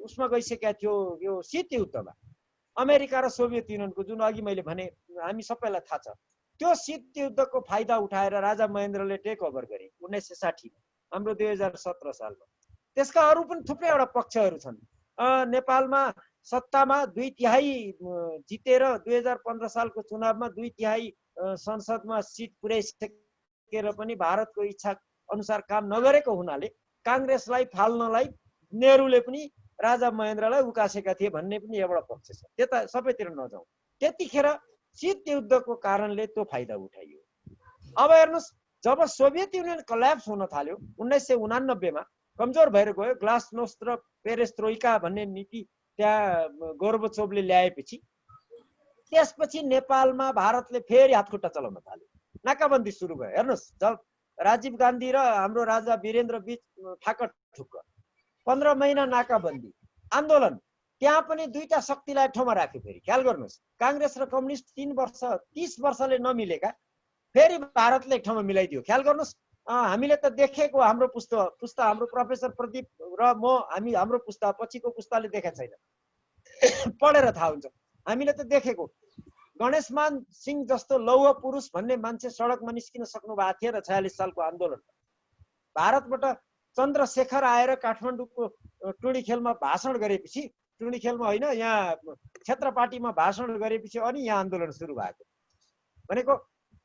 S1: उसमा गइसकेका थियो, यो शीत युद्धमा अमेरिका र सोभियत युनियनको, जुन अघि मैले भने हामी सबैलाई थाहा छ। त्यो शीत युद्धको फाइदा उठाएर राजा महेन्द्रले टेक ओभर गरे 1960 मा, हाम्रो 2017 सालमा। त्यसका अरू पनि थुप्रैवटा पक्षहरू छन्। नेपालमा सत्तामा 2/3 जितेर 2015 सालको चुनावमा 2/3 संसदमा सिट पुर्याइसकेर पनि भारतको इच्छा अनुसार काम नगरेको हुनाले काङ्ग्रेसलाई फाल्नलाई नेहरूले पनि राजा महेन्द्रलाई उकासेका थिए भन्ने पनि एउटा पक्ष छ। त्यता सबैतिर नजाउँ। त्यतिखेर शीत युद्धको कारणले त्यो फाइदा उठाइयो। अब हेर्नुहोस्, जब सोभियत युनियन कल्याप्स हुन थाल्यो 1989 मा, कमजोर भएर गयो, ग्लासनोस्ट र पेरेस्ट्रोइका भन्ने नीति त्यहाँ गोर्बचोभले ल्याएपछि त्यसपछि नेपालमा भारतले फेरि हातखुट्टा चलाउन थाल्यो, नाकाबन्दी सुरु भयो। हेर्नुहोस्, जब राजीव गान्धी र हाम्रो राजा वीरेन्द्र बीच ठाकट ठुक्क, 15 महिना नाकाबन्दी आन्दोलन, त्यहाँ पनि दुईटा शक्तिलाई ठाउँमा राख्यो। फेरि ख्याल गर्नुहोस्, काङ्ग्रेस र कम्युनिस्ट 30 वर्षले नमिलेका फेरि भारतले एक ठाउँमा मिलाइदियो। ख्याल गर्नुहोस्, हामीले त देखेको, हाम्रो पुस्ता हाम्रो प्रोफेसर प्रदीप र म, हाम्रो पुस्ता पछिको पुस्ताले देखेको छैन, पढेर थाहा हुन्छ। हामीले त देखेको गणेशमान सिंह जस्तो लौह पुरुष भन्ने मान्छे सडकमा निस्किन सक्नु भएको थिएन 46 सालको आन्दोलन। भारतबाट चन्द्रशेखर आएर काठमाडौँको टुँडीखेलमा भाषण गरेपछि, टुँडीखेलमा होइन यहाँ क्षेत्रपाटीमा भाषण गरेपछि अनि यहाँ आन्दोलन सुरु भएको। भनेको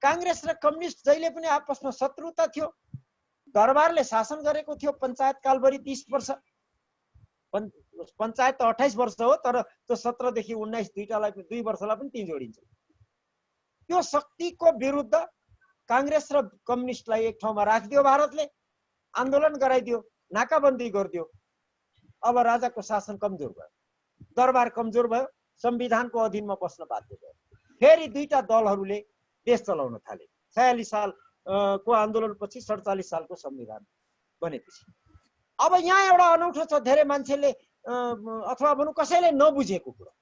S1: काङ्ग्रेस र कम्युनिस्ट जहिले पनि आपसमा शत्रुता थियो। दरबारले शासन गरेको थियो पञ्चायत कालभरि 30 वर्ष, पञ्चायत त 28 वर्ष हो, तर त्यो 17 देखि 19 दुईटालाई 2 वर्षलाई पनि 3 जोडिन्छ। त्यो शक्तिको विरुद्ध काङ्ग्रेस र कम्युनिस्टलाई एक ठाउँमा राखिदियो भारतले, आन्दोलन गराइदियो, नाकाबन्दी गरिदियो। अब राजाको शासन कमजोर भयो, दरबार कमजोर भयो, संविधानको अधीनमा बस्न बाध्य भयो। फेरि दुईटा दलहरूले देश चलाउन थाले। 46 साल को आन्दोलनपछि 47 सालको संविधान बनेपछि। अब यहाँ एउटा अनौठो छ, धेरै मान्छेले अथवा भनौँ कसैले नबुझेको कुरा,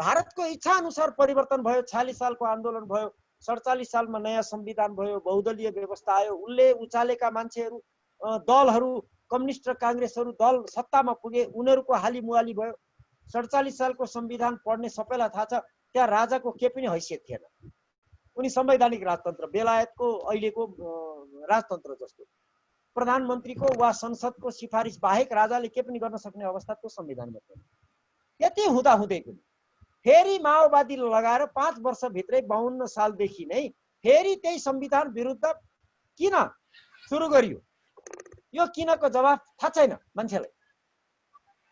S1: भारतको इच्छा अनुसार परिवर्तन भयो। 46 सालको आन्दोलन भयो, 47 सालमा नयाँ संविधान भयो, बहुदलीय व्यवस्था आयो। उनले उचालेका मान्छेहरू, दलहरू, कम्युनिस्ट र काङ्ग्रेसहरू दल सत्तामा पुगे, उनीहरूको हालिमुहाली भयो। 47 सालको संविधान पढ्ने सबैलाई थाहा छ, त्यहाँ राजाको के पनि हैसियत थिएन। उनी संवैधानिक राजतन्त्र, बेलायतको अहिलेको राजतन्त्र जस्तो, प्रधानमन्त्रीको वा संसदको सिफारिस बाहेक राजाले के पनि गर्न सक्ने अवस्था त्यो संविधानमा थिएन। यति हुँदाहुँदै पनि फेरि माओवादी लगाएर 5 वर्षभित्रै 52 सालदेखि नै फेरि त्यही संविधान विरुद्ध किन सुरु गरियो? यो किनको जवाफ थाहा छैन मान्छेलाई,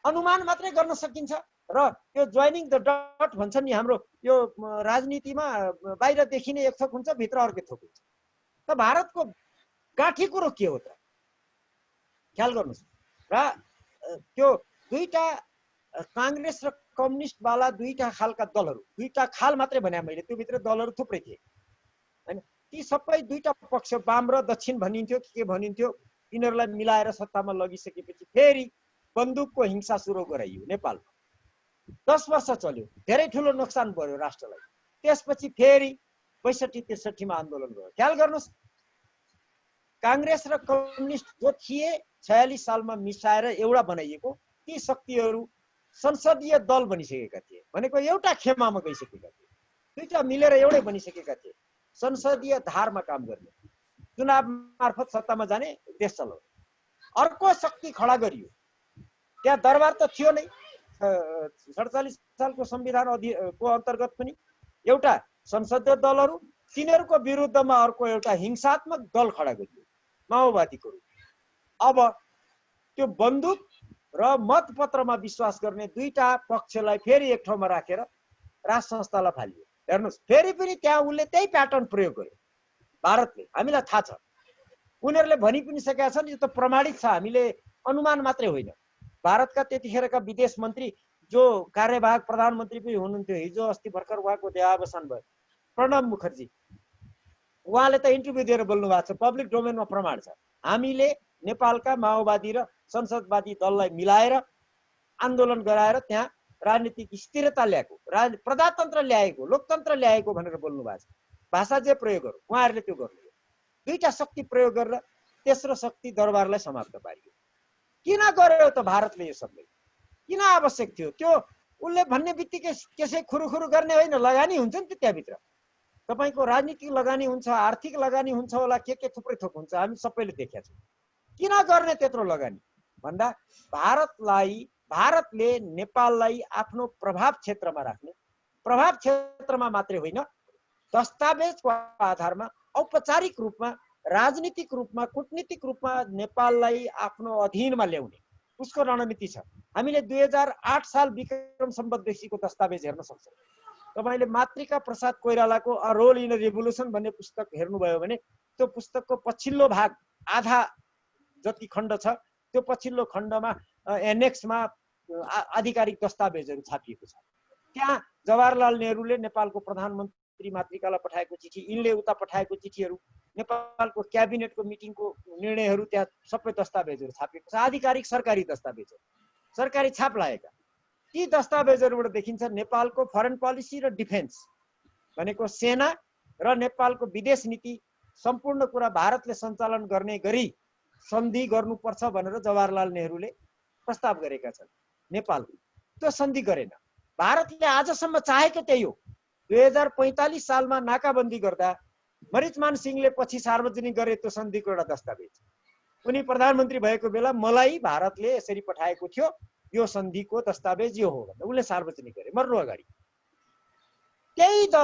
S1: अनुमान मात्रै गर्न सकिन्छ। र यो जोइनिङ द डट भन्छ नि, हाम्रो यो राजनीतिमा बाहिर देखिने एक थोक हुन्छ, भित्र अर्कै थोक हुन्छ। त भारतको गाँठी कुरो के हो त? ख्याल गर्नुहोस्। र त्यो दुईटा काङ्ग्रेस र कम्युनिस्टवाला दुईटा खालका दलहरू, दुईटा खाल मात्रै भने मैले, त्यो भित्र दलहरू थुप्रै थिए हैन। ती सबै दुईटा पक्ष, वाम र दक्षिण भनिन्थ्यो के भनिन्थ्यो, यिनीहरूलाई मिलाएर सत्तामा लगिसकेपछि फेरि बन्दुकको हिंसा सुरु गराइयो नेपालमा। 10 वर्ष चल्यो, धेरै ठुलो नोक्सान पर्यो राष्ट्रलाई। त्यसपछि फेरि 62-63 मा आन्दोलन भयो। ख्याल गर्नुहोस्, काङ्ग्रेस र कम्युनिस्ट जो थिए 46 सालमा मिसाएर एउटा बनाइएको, ती शक्तिहरू संसदीय दल बनिसकेका थिए। भनेको एउटा खेमामा गइसकेका थिए, दुईटा मिलेर एउटै बनिसकेका थिए। संसदीय धारमा काम गर्ने, चुनाव मार्फत सत्तामा जाने, देश चलाउने। अर्को शक्ति खडा गरियो, त्यहाँ दरबार त थियो नै। 47 सालको संविधान को अन्तर्गत पनि एउटा संसदीय दलहरू, तिनीहरूको विरुद्धमा अर्को एउटा हिंसात्मक दल खडा गरियो, माओवादीको रूप। अब त्यो बन्दुक र मतपत्रमा विश्वास गर्ने दुईटा पक्षलाई फेरि एक ठाउँमा राखेर राज संस्थालाई फालियो। हेर्नुहोस्, फेरि पनि त्यहाँ उनले त्यही प्याटर्न प्रयोग गर्यो भारतले। हामीलाई थाहा छ, उनीहरूले भनि पनि सकेका छन्, यो त प्रमाणित छ, हामीले अनुमान मात्रै होइन। भारतका त्यतिखेरका विदेश मन्त्री जो कार्यवाहक प्रधानमन्त्री पनि हुनुहुन्थ्यो, हिजो अस्ति भर्खर उहाँको देहावसान भयो, प्रणब मुखर्जी, उहाँले त इन्टरभ्यू दिएर बोल्नु भएको छ, पब्लिक डोमेनमा प्रमाण छ। हामीले नेपालका माओवादी र संसदवादी दललाई मिलाएर आन्दोलन गराएर त्यहाँ राजनीतिक स्थिरता ल्याएको, प्रजातन्त्र ल्याएको, लोकतन्त्र ल्याएको भनेर बोल्नु भएको छ। भाषा जे प्रयोग गरौँ, उहाँहरूले त्यो गर्नुभयो। दुईटा शक्ति प्रयोग गरेर तेस्रो शक्ति दरबारलाई समाप्त पारियो। किन गर्यो त भारतले यो सबै? किन आवश्यक थियो? त्यो उनले भन्ने बित्तिकै त्यसै खुरुखुरु गर्ने होइन, लगानी हुन्छ नि त त्यहाँभित्र। तपाईँको राजनीतिक लगानी हुन्छ, आर्थिक लगानी हुन्छ होला, के थुप्रै थोक हुन्छ, हामी सबैले देखेका छौँ। किन गर्ने त्यत्रो लगानी भन्दा भारतले नेपाललाई आफ्नो प्रभाव क्षेत्रमा राख्ने, प्रभाव क्षेत्रमा मात्रै होइन, दस्तावेजको आधारमा औपचारिक रूपमा, राजनीतिक रूपमा, कूटनीतिक रूपमा नेपाललाई आफ्नो अधीनमा ल्याउने उसको रणनीति छ। हामीले 2008 साल विक्रम सम्वतदेखिको दस्तावेज हेर्न सक्छौँ। तपाईँले मातृका प्रसाद कोइरालाको अ रोल इन रेभोल्युसन भन्ने पुस्तक हेर्नुभयो भने त्यो पुस्तकको पछिल्लो भाग आधा जति खण्ड छ, त्यो पछिल्लो खण्डमा एनेक्समा आधिकारिक दस्तावेजहरू छापिएको छ। त्यहाँ जवाहरलाल नेहरूले नेपालको प्रधानमन्त्री मातृकालाई पठाएको चिठी, यिनले उता पठाएको चिठीहरू, नेपालको क्याबिनेटको मिटिङको निर्णयहरू, त्यहाँ सबै दस्तावेजहरू छापिएको छ, आधिकारिक सरकारी दस्तावेजहरू, सरकारी छाप लागेका। ती दस्तावेजहरूबाट देखिन्छ नेपालको फरेन पोलिसी र डिफेन्स भनेको सेना र नेपालको विदेश नीति सम्पूर्ण कुरा भारतले सञ्चालन गर्ने गरी सन्धि गर्नुपर्छ भनेर जवाहरलाल नेहरूले प्रस्ताव गरेका छन्। नेपालले त्यो सन्धि गरेन। भारतले आजसम्म चाहेको त्यही हो। 2045 सालमा नाकाबन्दी गर्दा मरिचमान सिंहले पछि सार्वजनिक गरे त्यो सन्धिको एउटा दस्तावेज। उनी प्रधानमन्त्री भएको बेला मलाई भारतले यसरी पठाएको थियो, यो सन्धिको दस्तावेज यो हो भनेर उनले सार्वजनिक गरे मर्नु अगाडि। त्यही त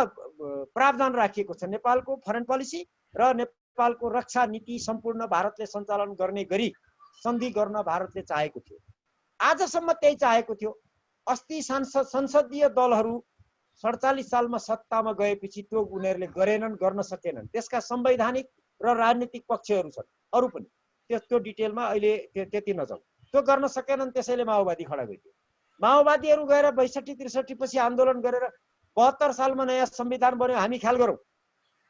S1: प्रावधान राखिएको छ नेपालको फरेन पोलिसी र नेपालको रक्षा नीति सम्पूर्ण भारतले सञ्चालन गर्ने गरी सन्धि गर्न भारतले चाहेको थियो। आजसम्म त्यही चाहेको थियो। अस्ति संसदीय दलहरू 47 सालमा सत्तामा गएपछि त्यो उनीहरूले गरेनन्, गर्न सकेनन्। त्यसका संवैधानिक र राजनीतिक पक्षहरू छन्, अरू पनि त्यो डिटेलमा अहिले त्यति नजाउँ। त्यो गर्न सकेनन्, त्यसैले माओवादी खडा गरियो। माओवादीहरू गएर 62-63 पछि आन्दोलन गरेर 72 सालमा नयाँ संविधान बन्यो। हामी ख्याल गरौँ,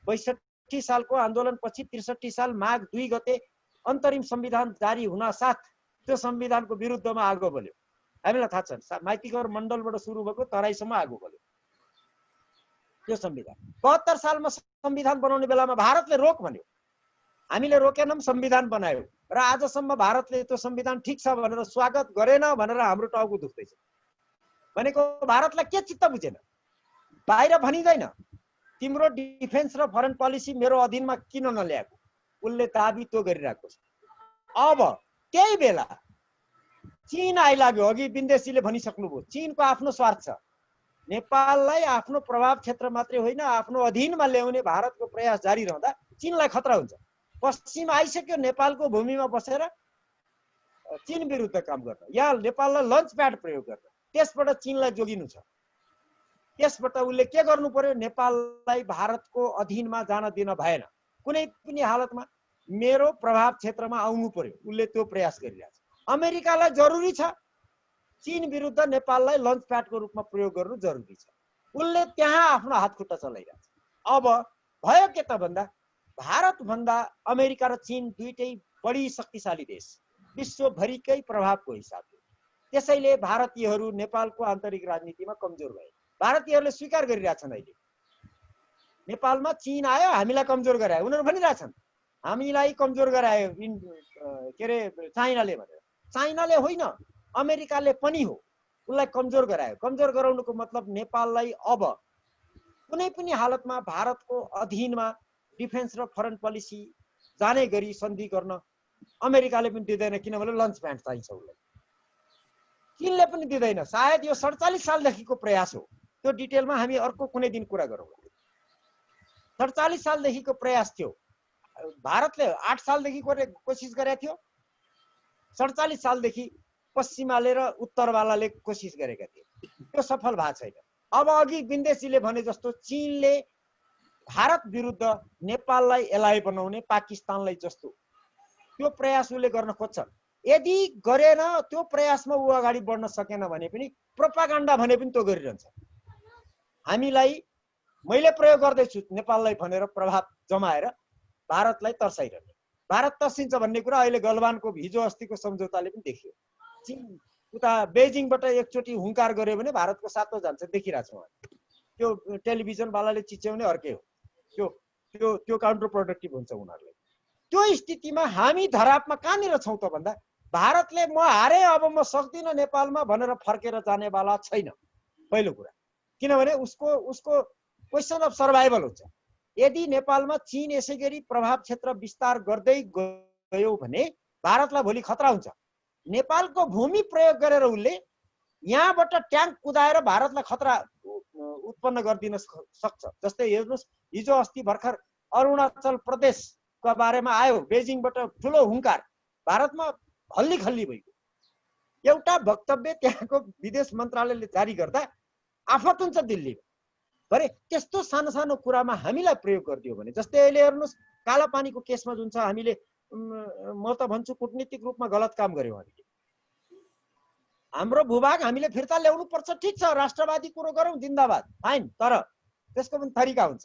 S1: 62 सालको आन्दोलन पछि 63 साल माघ 2 गते अन्तरिम संविधान जारी हुन साथ त्यो संविधानको विरुद्धमा आगो बल्यो। हामीलाई थाहा छ, माइतीघर मण्डलबाट सुरु भएको तराईसम्म आगो बल्यो त्यो संविधान। 72 सालमा संविधान बनाउने बेलामा भारतले रोक भन्यो, हामीले रोकेनौँ, संविधान बनायो र आजसम्म भारतले त्यो संविधान ठिक छ भनेर स्वागत गरेन भनेर हाम्रो टाउको दुख्दैछ। भनेको भारतलाई के चित्त बुझेन, बाहिर भनिँदैन तिम्रो डिफेन्स र फरेन पोलिसी मेरो अधीनमा किन नल्याएको, उसले दाबी त्यो गरिरहेको छ। अब त्यही बेला चीन आइलाग्यो। अघि विन्देशीले भनिसक्नुभयो, चीनको आफ्नो स्वार्थ छ। नेपाललाई आफ्नो प्रभाव क्षेत्र मात्रै होइन आफ्नो अधीनमा ल्याउने भारतको प्रयास जारी रहँदा चीनलाई खतरा हुन्छ। पश्चिम आइसक्यो नेपालको भूमिमा बसेर चीन विरुद्ध काम गर्न या नेपाललाई लन्च प्याड प्रयोग गर्न, त्यसबाट चीनलाई जोगिनु छ। त्यसबाट उसले के गर्नु पर्यो, नेपाललाई भारतको अधीनमा जान दिन भएन, कुनै पनि हालतमा मेरो प्रभाव क्षेत्रमा आउनु पर्यो। उसले त्यो प्रयास गरिरहेछ। अमेरिकालाई जरुरी छ चीन विरुद्ध नेपाललाई लन्च प्याडको रूपमा प्रयोग गर्नु जरुरी छ। उसले त्यहाँ आफ्नो हात खुट्टा चलाइरहेछ। अब भयो के त भन्दा भारतभन्दा अमेरिका र चीन दुईटै बढी शक्तिशाली देश विश्वभरिकै प्रभावको हिसाबले। त्यसैले भारतीयहरू नेपालको आन्तरिक राजनीतिमा कमजोर भए। भारतीयहरूले स्वीकार गरिरहेछन् अहिले नेपालमा चीन आयो हामीलाई कमजोर गरायो। उनीहरू भनिरहेछन् हामीलाई कमजोर गरायो के अरे चाइनाले भनेर। चाइनाले होइन, अमेरिकाले पनि हो उसलाई कमजोर गरायो। कमजोर गराउनुको मतलब नेपाललाई अब कुनै पनि हालतमा भारतको अधीनमा डिफेन्स र फरेन पोलिसी जाने गरी सन्धि गर्न अमेरिकाले पनि दिँदैन, किनभने लन्च प्याड चाहिन्छ उसलाई। चीनले पनि दिँदैन। सायद यो 47 सालदेखिको प्रयास हो। त्यो डिटेलमा हामी अर्को कुनै दिन कुरा गरौँ। 47 सालदेखिको प्रयास थियो। भारतले 8 सालदेखि कोसिस गरेको थियो। 47 सालदेखि पश्चिमाले र उत्तरवालाले कोसिस गरेका थिए, त्यो सफल भएको छैन। अब अघि विन्देशीले भने जस्तो चीनले भारत विरुद्ध नेपाललाई एलाइ बनाउने, पाकिस्तानलाई जस्तो त्यो प्रयास उसले गर्न खोज्छ। यदि गरेन त्यो प्रयासमा ऊ अगाडि बढ्न सकेन भने पनि प्रोपागान्डा भने पनि त्यो गरिरहन्छ। हामीलाई मैले प्रयोग गर्दैछु नेपाललाई भनेर प्रभाव जमाएर भारतलाई तर्साइरहने। भारत तर्सिन्छ भन्ने कुरा अहिले गलवानको हिजो अस्तिको सम्झौताले पनि देखियो। चीन उता बेजिङबाट एकचोटि हुङ्कार गर्यो भने भारतको सातो जान्छ, देखिरहेछौँ। त्यो टेलिभिजनवालाले चिच्याउने अर्कै हो, त्यो त्यो त्यो काउन्टर प्रोडक्टिभ हुन्छ उनीहरूले। त्यो स्थितिमा हामी धरापमा कहाँनिर छौँ त भन्दा भारतले म हारे अब म सक्दिनँ नेपालमा भनेर फर्केर जानेवाला छैन पहिलो कुरा। किनभने उसको क्वेसन अफ सर्भाइभल हुन्छ। यदि नेपालमा चीन यसै गरी प्रभाव क्षेत्र विस्तार गर्दै गयो भने भारतलाई भोलि खतरा हुन्छ। नेपालको भूमि प्रयोग गरेर उसले यहाँबाट ट्याङ्क कुदाएर भारतलाई खतरा उत्पन्न गरिदिन सक्छ। जस्तै हेर्नुहोस् हिजो अस्ति भर्खर अरुणाचल प्रदेशको बारेमा आयो, बेजिङबाट ठुलो हुङ्कार, भारतमा हल्ली खल्ली भइगयो। एउटा वक्तव्य त्यहाँको विदेश मन्त्रालयले जारी गर्दा आफत हुन्छ दिल्लीमा। भरे त्यस्तो सानो सानो कुरामा हामीलाई प्रयोग गरिदियो भने, जस्तै अहिले हेर्नुहोस् कालापानीको केसमा जुन छ, हामीले म त भन्छु कूटनीतिक रूपमा गलत काम गर्यौँ हामीले। हाम्रो भूभाग हामीले फिर्ता ल्याउनु पर्छ, ठिक छ, राष्ट्रवादी कुरो गरौँ, जिन्दाबाद, फाइन, तर त्यसको पनि तरिका हुन्छ।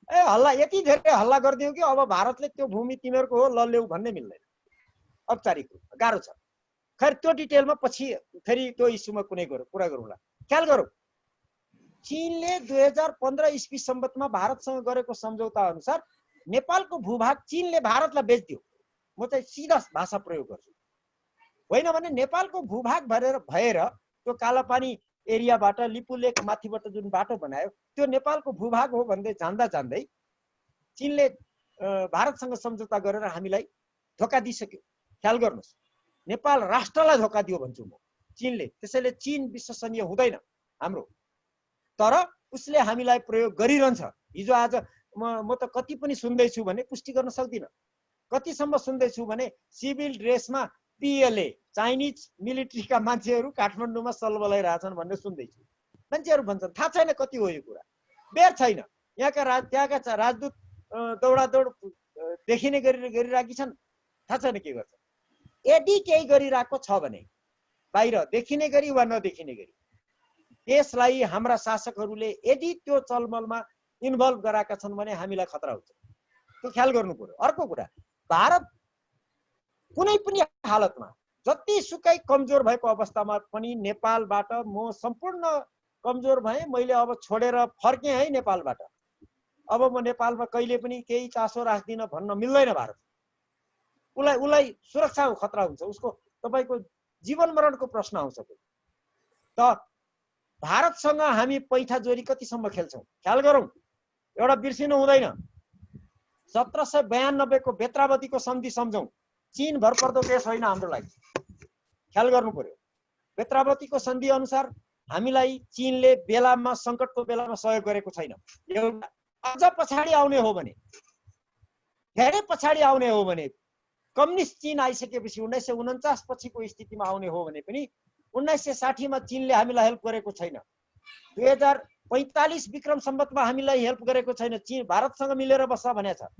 S1: हल्ला यति धेरै हल्ला गरिदियो कि अब भारतले त्यो भूमि तिमीहरूको हो ल ल्याऊ भन्ने मिल्दैन, औपचारिक रूपमा गाह्रो छ। खैर त्यो डिटेलमा पछि फेरि त्यो इस्युमा कुनै कुरा गरौँला। ख्याल गरौँ, चीनले 2015 इस्वी सम्बन्धमा भारतसँग गरेको सम्झौता अनुसार नेपालको भूभाग चीनले भारतलाई बेच्दियो। म चाहिँ सिधा भाषा प्रयोग गर्छु। होइन भने नेपालको भूभाग भएर त्यो कालापानी एरियाबाट लिपु लेक माथिबाट जुन बाटो बनायो त्यो नेपालको भूभाग हो भन्दै जान्दा जान्दै चीनले भारतसँग सम्झौता गरेर हामीलाई धोका दिइसक्यो। ख्याल गर्नुहोस्, नेपाल राष्ट्रलाई धोका दियो भन्छु म चीनले। त्यसैले चीन विश्वसनीय हुँदैन हाम्रो, तर उसले हामीलाई प्रयोग गरिरहन्छ। हिजो आज म त कति पनि सुन्दैछु भने पुष्टि गर्न सक्दिनँ, कतिसम्म सुन्दैछु भने सिभिल ड्रेसमा पिएलए चाइनिज मिलिट्रीका मान्छेहरू काठमाडौँमा सलबलाइरहेछन् भन्ने सुन्दैछु। मान्छेहरू भन्छन्, थाहा छैन कति हो यो कुरा, बेर छैन। त्यहाँका राजदूत दौडादौड देखिने गरिरहेकी छन्, थाहा छैन के गर्छ। यदि केही गरिरहेको छ भने बाहिर देखिने गरी वा नदेखिने गरी देशलाई हाम्रा शासकहरूले यदि त्यो चलमलमा इन्भल्भ गराएका छन् भने हामीलाई खतरा हुन्छ, त्यो ख्याल गर्नु पर्यो। अर्को कुरा, भारत कुनै पनि हालतमा जतिसुकै कमजोर भएको अवस्थामा पनि नेपालबाट म सम्पूर्ण कमजोर भएँ, मैले अब छोडेर फर्केँ है नेपालबाट, अब म नेपालमा कहिले पनि केही चासो राख्दिनँ भन्न मिल्दैन। भारत उसलाई सुरक्षाको खतरा हुन्छ, उसको तपाईँको जीवन मरणको प्रश्न आउँछ। त भारतसँग हामी पैठा जोरी कतिसम्म खेल्छौँ ख्याल गरौँ। एउटा बिर्सिनु हुँदैन, 1792 को बेत्रावतीको सन्धि सम्झौँ। चीन भरपर्दो देश होइन हाम्रो लागि, ख्याल गर्नु पर्यो। बेत्रावतीको सन्धि अनुसार हामीलाई चीनले बेलामा सङ्कटको बेलामा सहयोग गरेको छैन। एउटा अझ पछाडि आउने हो भने, धेरै पछाडि आउने हो भने, कम्युनिस्ट चीन आइसकेपछि 1949 पछिको स्थितिमा आउने हो भने पनि 1960 मा चीनले हामीलाई हेल्प गरेको छैन। 2045 विक्रम सम्वतमा हामीलाई हेल्प गरेको छैन। चीन भारतसँग मिलेर बस्छ भनेको छ।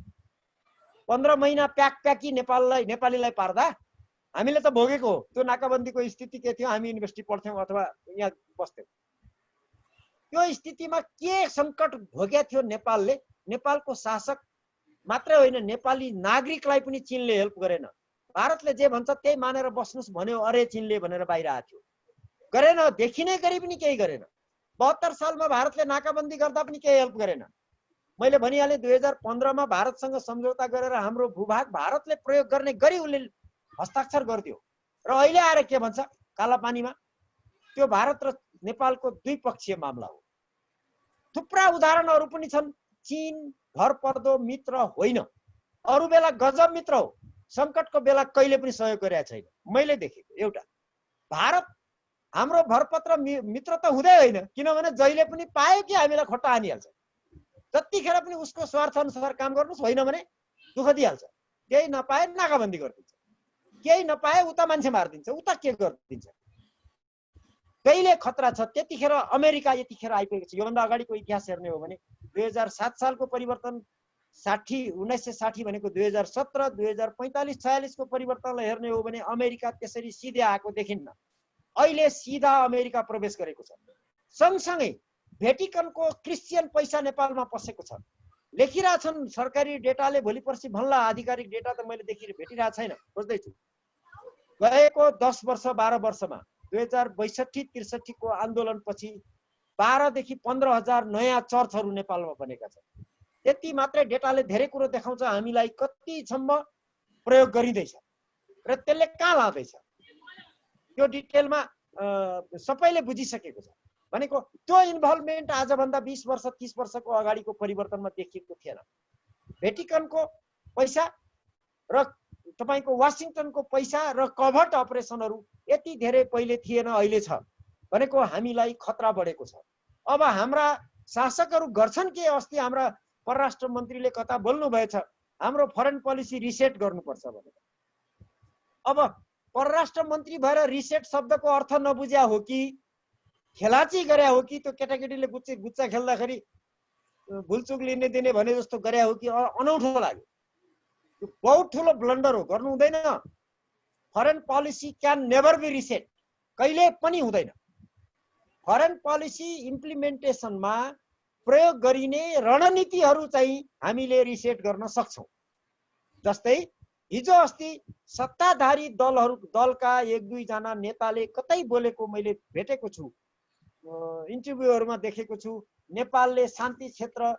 S1: 15 महिना प्याकी नेपालीलाई पार्दा हामीले त भोगेको हो। त्यो नाकाबन्दीको स्थिति के थियो, हामी युनिभर्सिटी पढ्थ्यौँ अथवा यहाँ बस्थ्यौँ। त्यो स्थितिमा के सङ्कट भोगेको थियो नेपालले। नेपालको शासक मात्रै होइन, नेपाली नागरिकलाई पनि चीनले हेल्प गरेन। भारतले जे भन्छ त्यही मानेर बस्नुस् भन्यो, अरे चीनले भनेर बाहिर आएको थियो, गरेन। देखिने गरी पनि केही गरेन। 72 सालमा भारतले नाकाबन्दी गर्दा पनि केही हेल्प गरेन। मैले भनिहालेँ 2015 मा भारतसँग सम्झौता गरेर हाम्रो भूभाग भारतले प्रयोग गर्ने गरी उसले हस्ताक्षर गरिदियो र अहिले आएर के भन्छ कालापानीमा, त्यो भारत र नेपालको द्विपक्षीय मामला हो। थुप्रा उदाहरणहरू पनि छन्। चीन भरपर्दो मित्र होइन, अरू बेला गजब मित्र हो, सङ्कटको बेला कहिले पनि सहयोग गरेका छैन मैले देखेको। एउटा भारत हाम्रो भरपत्र मित्र त हुँदै होइन, किनभने जहिले पनि पायो कि हामीलाई खोटा हानिहाल्छ। जतिखेर पनि उसको स्वार्थ अनुसार काम गर्नुहोस्, होइन भने दुःख दिइहाल्छ। केही नपाए नाकाबन्दी गरिदिन्छ, केही नपाए उता मान्छे मारिदिन्छ, उता के गरिदिन्छ। कहिले खतरा छ। त्यतिखेर अमेरिका यतिखेर आइपुगेको छ। योभन्दा अगाडिको इतिहास हेर्ने हो भने 2007 सालको परिवर्तन, 1960 भनेको 2017, 2045-46 को परिवर्तनलाई हेर्ने हो भने अमेरिका त्यसरी सिधै आएको देखिन्न। अहिले सिधा अमेरिका प्रवेश गरेको छ। सँगसँगै भेटिकनको क्रिस्चियन पैसा नेपालमा पसेको छ। लेखिरहेछन् सरकारी डेटाले, भोलि पर्सि भन्ला। आधिकारिक डेटा त मैले भेटिरहेको छैन, खोज्दैछु। गएको 10 वर्ष 12 वर्षमा 2062-63 को आन्दोलनपछि 12 देखि 15 हजार नयाँ चर्चहरू नेपालमा बनेका छन्। त्यति मात्रै डेटाले धेरै कुरो देखाउँछ हामीलाई कतिसम्म प्रयोग गरिँदैछ र त्यसले कहाँ लाँदैछ। त्यो डिटेलमा सबैले बुझिसकेको छ। भनेको त्यो इन्भल्भमेन्ट आजभन्दा 20 वर्ष 30 वर्षको अगाडिको परिवर्तनमा देखिएको थिएन। भेटिकनको पैसा र तपाईको वाशिङटनको पैसा र कभर्ट अपरेसनहरू यति धेरै पहिले थिएन, अहिले छ। भनेको हामीलाई खतरा बढेको छ। अब हाम्रा शासकहरू गर्छन् के? अस्ति हाम्रा परराष्ट्र मन्त्रीले कता बोल्नु भएछ, हाम्रो फरेन पोलिसी रिसेट गर्नुपर्छ भनेर। अब परराष्ट्र मन्त्री भएर रिसेट शब्दको अर्थ नबुझ्या हो कि खेलाची गरे हो कि त्यो केटाकेटीले गुच्चा खेल्दाखेरि भुलचुक लिने दिने भने जस्तो गरे हो कि अनौठो लाग्यो। त्यो बहुत ठुलो ब्लन्डर हो, गर्नु हुँदैन। Foreign policy can never be reset, कहिले पनि हुँदैन। फरेन पोलिसी इम्प्लिमेन्टेसनमा प्रयोग गरिने रणनीतिहरू चाहिँ हामीले रिसेट गर्न सक्छौँ। जस्तै हिजो अस्ति सत्ताधारी दलका 1-2 जना नेताले कतै बोलेको मैले भेटेको छु, इन्टरभ्यूहरूमा देखेको छु। नेपालले शान्ति क्षेत्र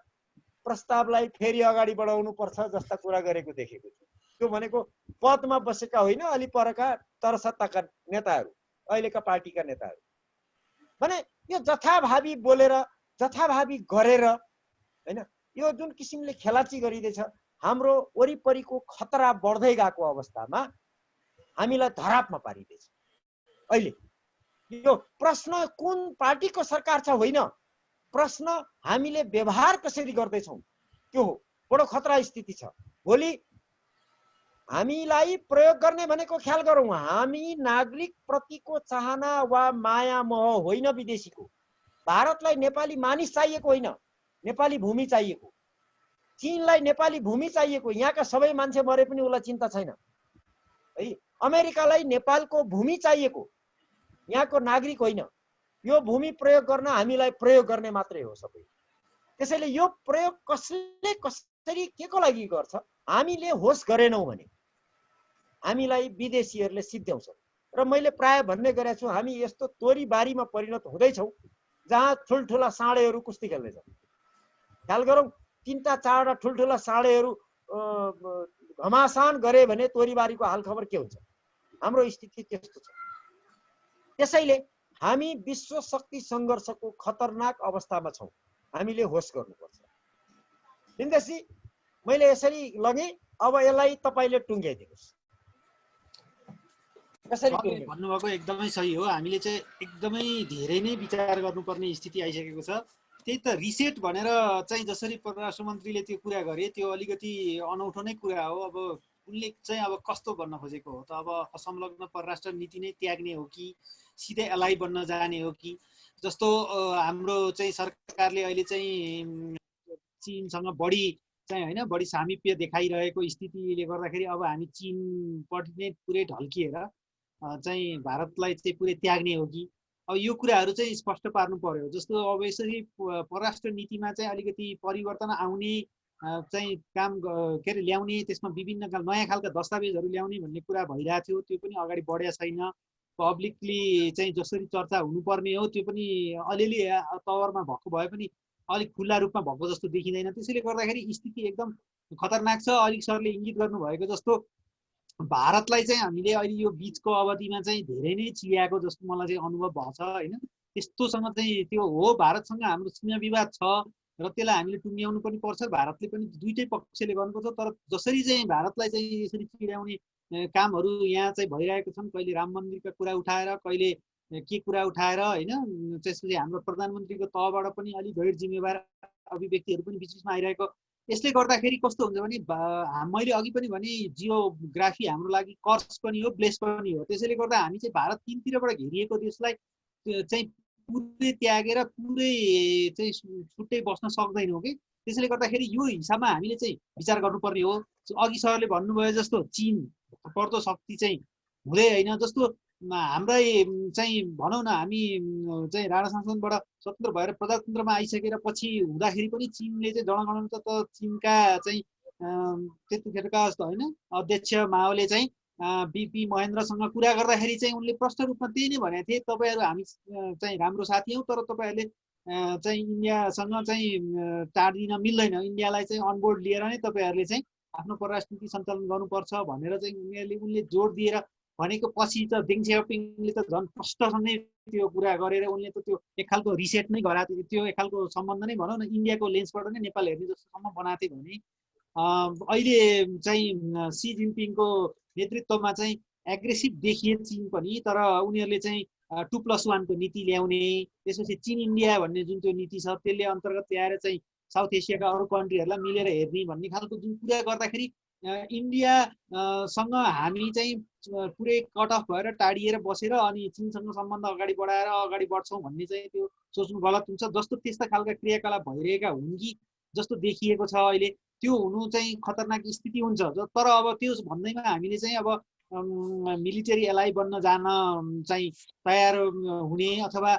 S1: प्रस्तावलाई फेरि अगाडि बढाउनु पर्छ जस्ता कुरा गरेको देखेको छु। त्यो भनेको पदमा बसेका होइन, अलि परका तर सत्ताका नेताहरू, अहिलेका पार्टीका नेताहरू। भने यो जथाभावी बोलेर जथाभावी गरेर हैन यो जुन किसिमले खेलाची गरिँदैछ हाम्रो वरिपरिको खतरा बढ्दै गएको अवस्थामा हामीलाई धरापमा पारिँदैछ। अहिले यो प्रश्न कुन पार्टीको सरकार छ होइन, प्रश्न हामीले व्यवहार कसरी गर्दैछौँ त्यो हो। बडो खतरा स्थिति छ। भोलि हामीलाई प्रयोग गर्ने भनेको ख्याल गरौँ, हामी नागरिक प्रतिको चाहना वा माया मोह होइन विदेशीको। भारतलाई नेपाली मानिस चाहिएको होइन, नेपाली भूमि चाहिएको। चीनलाई नेपाली भूमि चाहिएको, यहाँका सबै मान्छे मरे पनि उसलाई चिन्ता छैन है। अमेरिकालाई नेपालको भूमि चाहिएको, यहाँको नागरिक होइन। यो भूमि प्रयोग गर्न हामीलाई प्रयोग गर्ने मात्रै हो सबै। त्यसैले यो प्रयोग कसले कसरी के को लागि गर्छ हामीले होस गरेनौँ भने हामीलाई विदेशीहरूले सिद्ध्याउँछ। र मैले प्राय भन्ने गरेको छु, हामी यस्तो तोरी बारीमा परिणत हुँदैछौँ जहाँ ठुल्ठुला साँडेहरू कुस्ती खेल्दैछन्। ख्याल गरौँ, 3टा 4टा ठुल्ठुला साँडेहरू घमासान गरे भने तोरीबारीको हालखबर के हुन्छ? हाम्रो स्थिति त्यस्तो छ। त्यसैले हामी विश्व शक्ति सङ्घर्षको खतरनाक अवस्थामा छौँ, हामीले होस गर्नुपर्छ। बिन्देशजी मैले यसरी लगेँ, अब यसलाई तपाईँले टुङ्ग्याइदिनुहोस्।
S2: भन्नुभएको एकदमै सही हो। हामीले चाहिँ एकदमै धेरै नै विचार गर्नुपर्ने स्थिति आइसकेको छ। त्यही त रिसेट भनेर चाहिँ जसरी परराष्ट्र मन्त्रीले त्यो कुरा गरे त्यो अलिकति अनौठो नै कुरा हो। अब उनले चाहिँ अब कस्तो भन्न खोजेको हो त? अब असंलग्न परराष्ट्र नीति नै त्याग्ने हो कि सिधै एलाइ बन्न जाने हो कि? जस्तो हाम्रो चाहिँ सरकारले अहिले चाहिँ चीनसँग बढी चाहिँ होइन बढी सामिप्य देखाइरहेको स्थितिले गर्दाखेरि अब हामी चीनपट्टि नै पुरै ढल्किएर चाहिँ भारतलाई चाहिँ पुरै त्याग्ने हो कि? अब यो कुराहरू चाहिँ स्पष्ट पार्नु पर्यो। जस्तो अब यसरी परराष्ट्र नीतिमा चाहिँ अलिकति परिवर्तन आउने चाहिँ काम के अरे ल्याउने, त्यसमा विभिन्न नयाँ खालका दस्तावेजहरू ल्याउने भन्ने कुरा भइरहेको थियो, त्यो पनि अगाडि बढेको छैन। पब्लिकली चाहिँ जसरी चर्चा हुनुपर्ने हो त्यो पनि अलिअलि तवरमा भएको भए पनि अलिक खुल्ला रूपमा भएको जस्तो देखिँदैन। त्यसैले गर्दाखेरि स्थिति एकदम खतरनाक छ। अलिक सरले इङ्गित गर्नुभएको जस्तो भारतलाई चाहिँ हामीले अहिले यो बिचको अवधिमा चाहिँ धेरै नै चियाएको जस्तो मलाई चाहिँ अनुभव भएको छ होइन। त्यस्तोसँग चाहिँ त्यो हो, भारतसँग हाम्रो सीमा विवाद छ र त्यसलाई हामीले टुङ्ग्याउनु पनि पर्छ। भारतले पनि दुईटै पक्षले गर्नुपर्छ। तर जसरी चाहिँ भारतलाई चाहिँ यसरी चिर्याउने कामहरू यहाँ चाहिँ भइरहेको छन्, कहिले राम मन्दिरका कुरा उठाएर, कहिले के कुरा उठाएर होइन, त्यसपछि हाम्रो प्रधानमन्त्रीको तहबाट पनि अलिक गैर जिम्मेवार अभिव्यक्तिहरू पनि बिचबिचमा आइरहेको। यसले गर्दाखेरि कस्तो हुन्छ भने मैले अघि पनि भने जियोग्राफी हाम्रो लागि कर्स पनि हो, ब्लेस पनि हो। त्यसैले गर्दा हामी चाहिँ भारत तीनतिरबाट घेरिएको देशलाई चाहिँ पुरै त्यागेर पुरै चाहिँ छुट्टै बस्न सक्दैनौँ कि। त्यसैले गर्दाखेरि यो हिसाबमा हामीले चाहिँ विचार गर्नुपर्ने हो। अघि सरले भन्नुभयो जस्तो चीन पर्दो शक्ति चाहिँ हुँदै होइन। जस्तो हाम्रै चाहिँ भनौँ न, हामी चाहिँ राणा शासनबाट स्वतन्त्र भएर प्रजातन्त्रमा आइसकेर पछि हुँदाखेरि पनि चीनले चाहिँ जनगणना त चीनका चाहिँ त्यतिखेरका होइन अध्यक्ष माओले चाहिँ बिपी महेन्द्रसँग कुरा गर्दाखेरि चाहिँ उनले प्रष्ट रूपमा त्यही नै भनेको थिए, तपाईँहरू हामी चाहिँ राम्रो साथी हौँ, तर तपाईँहरूले चाहिँ इन्डियासँग चाहिँ टार्दिन मिल्दैन, इन्डियालाई चाहिँ अनबोर्ड लिएर नै तपाईँहरूले चाहिँ आफ्नो परराष्ट्र नीति सञ्चालन गर्नुपर्छ भनेर चाहिँ उनले जोड दिएर भनेको। पछि त देङ सियाओपिङले त झन् प्रष्टसँगै त्यो कुरा गरेर उनले त त्यो एक खालको रिसेट नै गराएको थियो। त्यो एक खालको सम्बन्ध नै भनौँ न इन्डियाको लेन्सबाट नै नेपाल हेर्ने जस्तोसम्म बनाएको थियो भने अहिले चाहिँ सी जिनपिङको नेतृत्वमा चाहिँ एग्रेसिभ देखिए चीन पनि, तर उनीहरूले चाहिँ 2+1 को नीति ल्याउने, त्यसपछि चीन इन्डिया भन्ने जुन त्यो नीति छ त्यसले अन्तर्गत ल्याएर चाहिँ साउथ एसियाका अरू कन्ट्रीहरूलाई मिलेर हेर्ने भन्ने खालको जुन कुरा गर्दाखेरि इन्डियासँग हामी चाहिँ पुरै कट अफ भएर टाढिएर बसेर अनि चीनसँग सम्बन्ध अगाडि बढाएर अगाडि बढ्छौँ भन्ने चाहिँ त्यो सोच्नु गलत हुन्छ। जस्तो त्यस्ता खालका क्रियाकलाप भइरहेका हुन् कि जस्तो देखिएको छ अहिले, त्यो हुनु चाहिँ खतरनाक स्थिति हुन्छ। तर अब त्यो भन्दैमा हामीले चाहिँ अब मिलिटरी एलाइ बन्न जान चाहिँ तयार हुने अथवा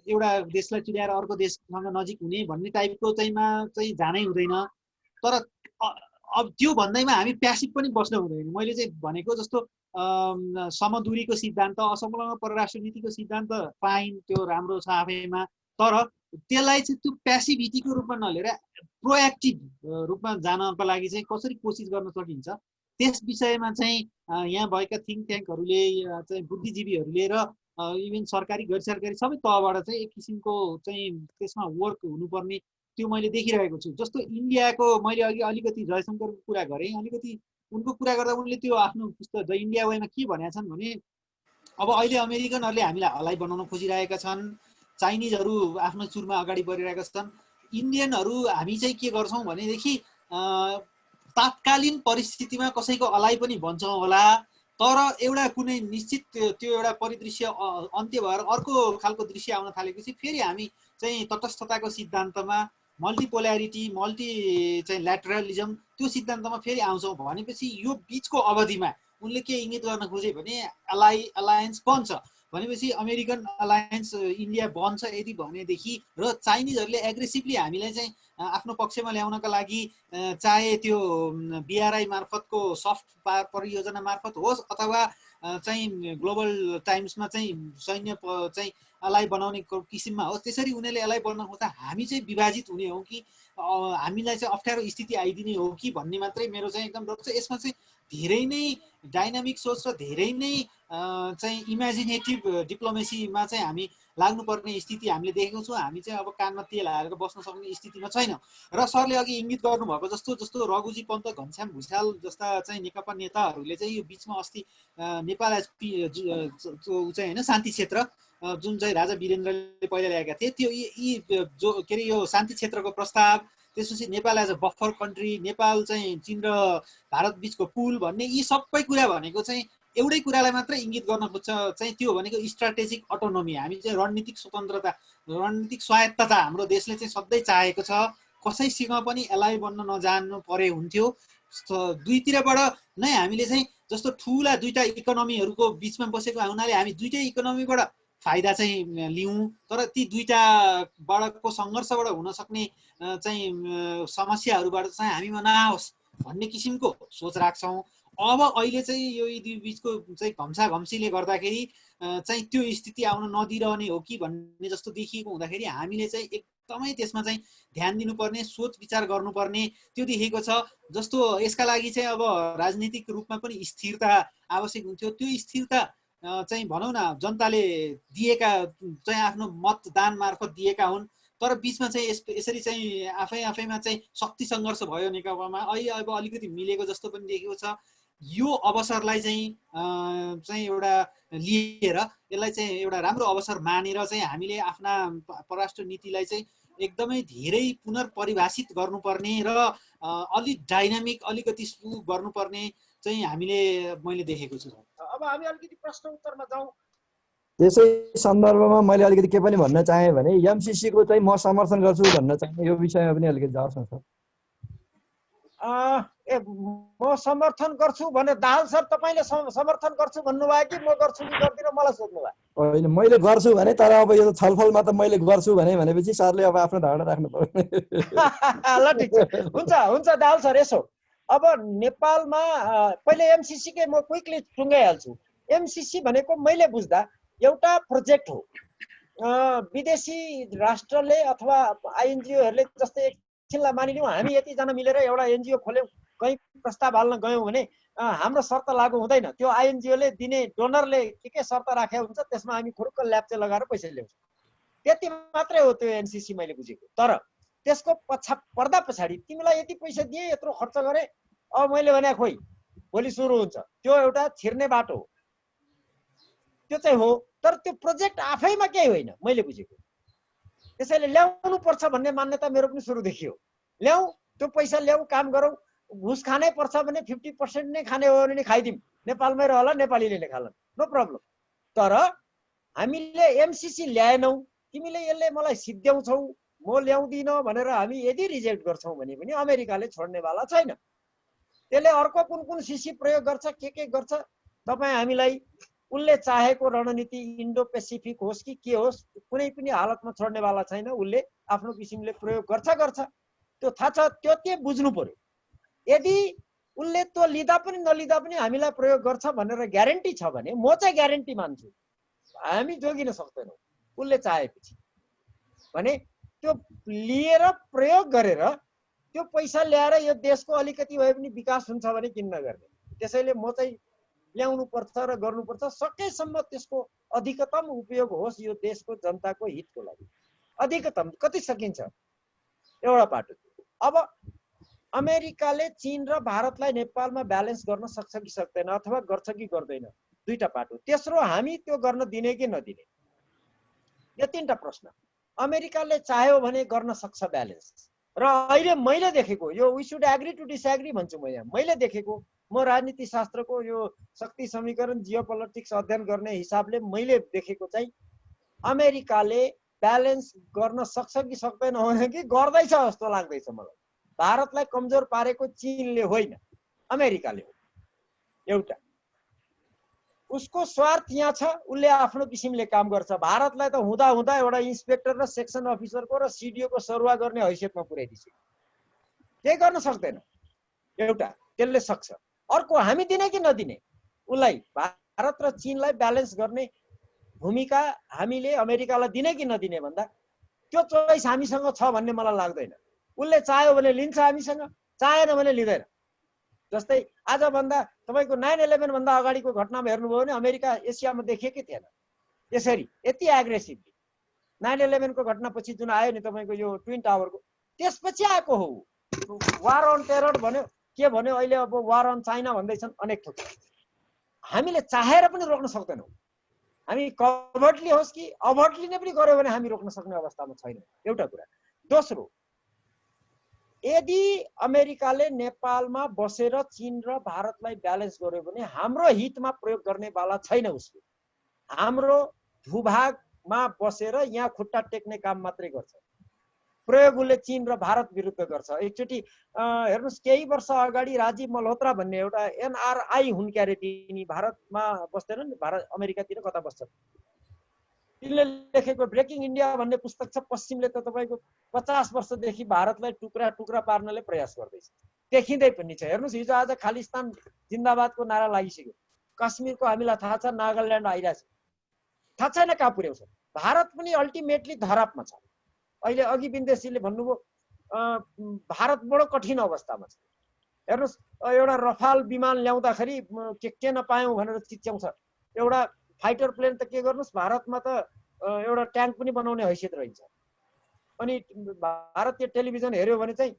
S2: एउटा देशलाई चिर्याएर अर्को देशसँग नजिक हुने भन्ने टाइपको चाहिँ जानै हुँदैन। तर अब त्यो भन्दैमा हामी प्यासिभ पनि बस्नु हुँदैन। मैले चाहिँ भनेको जस्तो समदूरीको सिद्धान्त, असंलग्न परराष्ट्र नीतिको सिद्धान्त फाइन, त्यो राम्रो छ आफैमा, तर त्यसलाई चाहिँ त्यो प्यासिभिटीको रूपमा नलिएर प्रोएक्टिभ रूपमा जानको लागि चाहिँ कसरी कोसिस गर्न सकिन्छ त्यस विषयमा चाहिँ यहाँ भएका थिङ्क ट्याङ्कहरूले चाहिँ बुद्धिजीवीहरूले र इभन सरकारी गैर सरकारी सबै तहबाट चाहिँ एक किसिमको चाहिँ त्यसमा वर्क हुनुपर्ने त्यो मैले देखिरहेको छु। जस्तो इन्डियाको मैले अघि अलिकति जयशङ्करको कुरा गरेँ, अलिकति उनको कुरा गर्दा उनले त्यो आफ्नो पुस्तक द इन्डिया वेमा के भनेका छन् भने अब अहिले अमेरिकनहरूले हामीलाई हलाई बनाउन खोजिरहेका छन्, चाइनिजहरू आफ्नो सुरमा अगाडि बढिरहेका छन्, इन्डियनहरू हामी चाहिँ के गर्छौँ भनेदेखि तात्कालीन परिस्थितिमा कसैको अलाई पनि बन्छौँ होला, तर एउटा कुनै निश्चित त्यो एउटा परिदृश्य अन्त्य भएर अर्को खालको दृश्य आउन थालेपछि फेरि हामी चाहिँ तटस्थताको सिद्धान्तमा मल्टिपोल्यारिटी चाहिँ ल्याटरलिजम त्यो सिद्धान्तमा फेरि आउँछौँ भनेपछि यो बिचको अवधिमा उनले के इङ्गित गर्न खोजे भने अलायन्स बन्छ भनेपछि अमेरिकन अलायन्स इन्डिया बन्छ यदि भनेदेखि र चाइनिजहरूले एग्रेसिभली हामीलाई चाहिँ आफ्नो पक्षमा ल्याउनका लागि चाहे त्यो बिआरआई मार्फतको सफ्ट पावर परियोजना मार्फत होस् अथवा चाहिँ ग्लोबल टाइम्समा चाहिँ सैन्य चाहिँ अलाई बनाउने किसिममा होस्, त्यसरी उनीहरूले अलाई बनाउन खोज्दा हामी चाहिँ विभाजित हुने हो कि हामीलाई चाहिँ अप्ठ्यारो स्थिति आइदिने हो कि भन्ने मात्रै मेरो चाहिँ एकदम डर छ। यसमा चाहिँ धेरै नै डाइनामिक सोच र धेरै नै चाहिँ इमेजिनेटिभ डिप्लोमेसीमा चाहिँ हामी लाग्नुपर्ने स्थिति हामीले देखेको छौँ। हामी चाहिँ अब कानमा तेल हालेर बस्न सक्ने स्थितिमा छैनौँ। र सरले अघि इङ्गित गर्नुभएको जस्तो रघुजी पन्त, घनश्याम भुषाल जस्ता चाहिँ नेकपा नेताहरूले चाहिँ यो बिचमा अस्ति नेपाल चाहिँ होइन शान्ति क्षेत्र जुन चाहिँ राजा वीरेन्द्रले पहिला ल्याएका थिए त्यो यी जो के अरे यो शान्ति क्षेत्रको प्रस्ताव, त्यसपछि Nepal as a buffer country, Nepal चाहिँ चीन र भारत बिचको पुल भन्ने यी सबै कुरा भनेको चाहिँ एउटै कुरालाई मात्रै इङ्गित गर्न खोज्छ, चाहिँ त्यो भनेको स्ट्राटेजिक अटोनोमी। हामी चाहिँ रणनीतिक स्वतन्त्रता, रणनीतिक स्वायत्तता हाम्रो देशले चाहिँ सधैँ चाहेको छ। कसैसँग पनि एलाई बन्न नजानु परे हुन्थ्यो। दुईतिरबाट नै हामीले चाहिँ जस्तो ठुला दुईटा इकोनोमीहरूको बिचमा बसेको हुनाले हामी दुईटै इकोनोमीबाट फाइदा चाहिँ लिउँ, तर ती दुईटाबाटको सङ्घर्षबाट हुन सक्ने चाहिँ समस्याहरूबाट चाहिँ हामीमा नआओस् भन्ने किसिमको सोच राख्छौँ। अब अहिले चाहिँ यो दुई बिचको चाहिँ घम्साघम्सीले गर्दाखेरि चाहिँ त्यो स्थिति आउन नदिइरहने हो कि भन्ने जस्तो देखिएको हुँदाखेरि हामीले चाहिँ एकदमै त्यसमा चाहिँ ध्यान दिनुपर्ने, सोच विचार गर्नुपर्ने त्यो देखेको छ। जस्तो यसका लागि चाहिँ अब राजनीतिक रूपमा पनि स्थिरता आवश्यक हुन्थ्यो। त्यो स्थिरता चाहिँ भनौँ न जनताले दिएका चाहिँ आफ्नो मतदान मार्फत दिएका हुन्, तर बिचमा चाहिँ यसरी चाहिँ आफैमा चाहिँ शक्ति सङ्घर्ष भयो नेकपामा। अहिले अब अलिकति मिलेको जस्तो पनि देखेको छ। यो अवसरलाई चाहिँ एउटा लिएर यसलाई चाहिँ एउटा राम्रो अवसर मानेर चाहिँ हामीले आफ्ना परराष्ट्र नीतिलाई चाहिँ एकदमै धेरै पुनर्परिभाषित गर्नुपर्ने र अलिक डाइनामिक अलिकति स्लो गर्नुपर्ने चाहिँ हामीले मैले देखेको छु।
S1: अब हामी अलिकति प्रश्न उत्तरमा जाउँ।
S3: त्यसै सन्दर्भमा मैले अलिकति के पनि भन्न चाहेँ भने एमसिसी को चाहिँ म समर्थन गर्छु भन्न चाहे, यो विषयमा पनि अलिकति जाओस् न सर।
S1: म समर्थन गर्छु भने दाहाल सर तपाईँले समर्थन गर्छु भन्नुभयो कि म गर्छु कि गर्दिनँ मलाई सोध्नुभयो?
S3: होइन, मैले गर्छु भने, तर अब यो छलफलमा त मैले गर्छु भनेपछि सरले अब आफ्नो धारणा राख्नु पर्यो।
S1: ल ठिक छ, हुन्छ दाहाल सर। यसो अब नेपालमा पहिले एमसिसी के म क्विकली टुङ्गाइहाल्छु। एमसिसी भनेको मैले बुझ्दा एउटा प्रोजेक्ट हो। विदेशी राष्ट्रले अथवा आइएनजिओहरूले जस्तै एकछिनलाई मानिलिउँ हामी यतिजना मिलेर एउटा एनजिओ खोल्यौँ, कहीँ प्रस्ताव हाल्न गयौँ भने हाम्रो शर्त लागू हुँदैन। त्यो आइएनजिओले दिने डोनरले के शर्त राखेको हुन्छ, त्यसमा हामी खुरुक्क ल्याप्चे लगाएर पैसा ल्याउँछौँ। त्यति मात्रै हो त्यो एनसिसी मैले बुझेको। तर त्यसको पर्दा पछाडि तिमीलाई यति पैसा दिए, यत्रो खर्च गरे, अब मैले भने खोइ भोलि सुरु हुन्छ, त्यो एउटा छिर्ने बाटो हो। त्यो चाहिँ हो, तर त्यो प्रोजेक्ट आफैमा केही होइन मैले बुझेको। त्यसैले ल्याउनु पर्छ भन्ने मान्यता मेरो पनि सुरुदेखि हो। ल्याऊ, त्यो पैसा ल्याऊ, काम गरौँ। घुस खानै पर्छ भने 50% नै खाने हो भने खाइदिउँ, नेपालमै रहला, नेपालीले नै खाला, नो प्रब्लम। तर हामीले एमसिसी ल्याएनौँ, तिमीले यसले मलाई सिद्ध्याउँछौ, म ल्याउँदिन भनेर हामी यदि रिजेक्ट गर्छौँ भने पनि अमेरिकाले छोड्नेवाला छैन। त्यसले अर्को कुन कुन सिसी प्रयोग गर्छ, के गर्छ, तपाईँ हामीलाई उसले चाहेको रणनीति इन्डो पेसिफिक होस् कि के होस्, कुनै पनि हालतमा छोड्नेवाला छैन। उसले आफ्नो किसिमले प्रयोग गर्छ, त्यो थाहा छ, त्यो के बुझ्नु पर्यो। यदि उसले त्यो लिँदा पनि नलिँदा पनि हामीलाई प्रयोग गर्छ भनेर ग्यारेन्टी छ भने म चाहिँ ग्यारेन्टी मान्छु, हामी जोगिन सक्दैनौँ। उसले चाहेपछि भने त्यो लिएर प्रयोग गरेर त्यो पैसा ल्याएर यो देशको अलिकति भए पनि विकास हुन्छ भने किन नगर्ने। त्यसैले म चाहिँ ल्याउनुपर्छ र गर्नुपर्छ। सकेसम्म त्यसको अधिकतम उपयोग होस् यो देशको जनताको हितको लागि। अधिकतम कति सकिन्छ एउटा पाटो। अब अमेरिकाले चीन र भारतलाई नेपालमा ब्यालेन्स गर्न सक्छ कि सक्दैन अथवा गर्छ कि गर्दैन, दुईटा पाटो। तेस्रो, हामी त्यो गर्न दिने कि नदिने, यो तीनटा प्रश्न। अमेरिकाले चाह्यो भने गर्न सक्छ ब्यालेन्स। र अहिले मैले देखेको यो we should agree to disagree भन्छु म यहाँ, मैले देखेको म राजनीति शास्त्रको यो शक्ति समीकरण जियोपोलिटिक्स अध्ययन गर्ने हिसाबले मैले देखेको चाहिँ अमेरिकाले ब्यालेन्स गर्न सक्छ कि सक्दैन भने कि गर्दैछ जस्तो लाग्दैछ मलाई। भारतलाई कमजोर पारेको चीनले होइन, अमेरिकाले हो। एउटा उसको स्वार्थ यहाँ छ, उसले आफ्नो किसिमले काम गर्छ। भारतलाई त हुँदा हुँदा एउटा इन्सपेक्टर र सेक्सन अफिसरको र सिडिओ को सरुवा गर्ने हैसियतमा पुर्याइदिन्छ, केही गर्न सक्दैन। एउटा त्यसले सक्छ। अर्को, हामी दिने कि नदिने, उसलाई भारत र चीनलाई ब्यालेन्स गर्ने भूमिका हामीले अमेरिकालाई दिने कि नदिने भन्दा त्यो चोइस हामीसँग छ भन्ने मलाई लाग्दैन। उसले चाह्यो भने लिन्छ हामीसँग, चाहेन भने लिँदैन। जस्तै आजभन्दा तपाईँको 9/11 भन्दा अगाडिको घटनामा हेर्नुभयो भने अमेरिका एसियामा देखिएकै थिएन यसरी यति एग्रेसिभली। 9/11 को घटनापछि जुन आयो नि तपाईँको यो ट्विन टावरको, त्यसपछि आएको हो वार अन टेरर भन्यो, के भन्यो अहिले अब वार अन चाइना भन्दैछन् अनेक थोक। हामीले चाहेर पनि रोक्न सक्दैनौँ। हामी कभर्टली होस् कि अभर्टली नै पनि गर्यो भने हामी रोक्न सक्ने अवस्थामा छैनौँ, एउटा कुरा। दोस्रो, यदि अमेरिकाले नेपालमा बसेर चीन र भारतलाई ब्यालेन्स गर्यो भने हाम्रो हितमा प्रयोग गर्नेवाला छैन उसले। हाम्रो भूभागमा बसेर यहाँ खुट्टा टेक्ने काम मात्रै गर्छ। प्रयोग उसले चीन र भारत विरुद्ध गर्छ। एकचोटि हेर्नुहोस्, केही वर्ष अगाडि राजीव मल्होत्रा भन्ने एउटा एनआरआई हुन् क्यारे, तिनी भारतमा बस्दैनन्, भारत अमेरिकातिर कता बस्छन्। तिनले लेखेको ब्रेकिङ इन्डिया भन्ने पुस्तक छ। पश्चिमले त तपाईँको 50 वर्षदेखि भारतलाई टुक्रा टुक्रा पार्नले प्रयास गर्दैछ, देखिँदै पनि छ। हेर्नुहोस्, हिजो आज खालिस्तान जिन्दाबादको नारा लागिसक्यो। कश्मीरको हामीलाई थाहा छ, नागाल्यान्ड आइरहेछ, थाहा छैन कहाँ पुर्याउँछ। भारत पनि अल्टिमेटली धरापमा छ। अहिले अघि विदेशीले भन्नुभयो भारत बडो कठिन अवस्थामा छ। हेर्नुहोस्, एउटा रफाल विमान ल्याउँदाखेरि के नपायौँ भनेर चिच्याउँछ। एउटा फाइटर प्लेन त के गर्नुहोस्, भारतमा त एउटा ट्याङ्क पनि बनाउने हैसियत रहन्छ। अनि भारतीय टेलिभिजन हेऱ्यो भने चाहिँ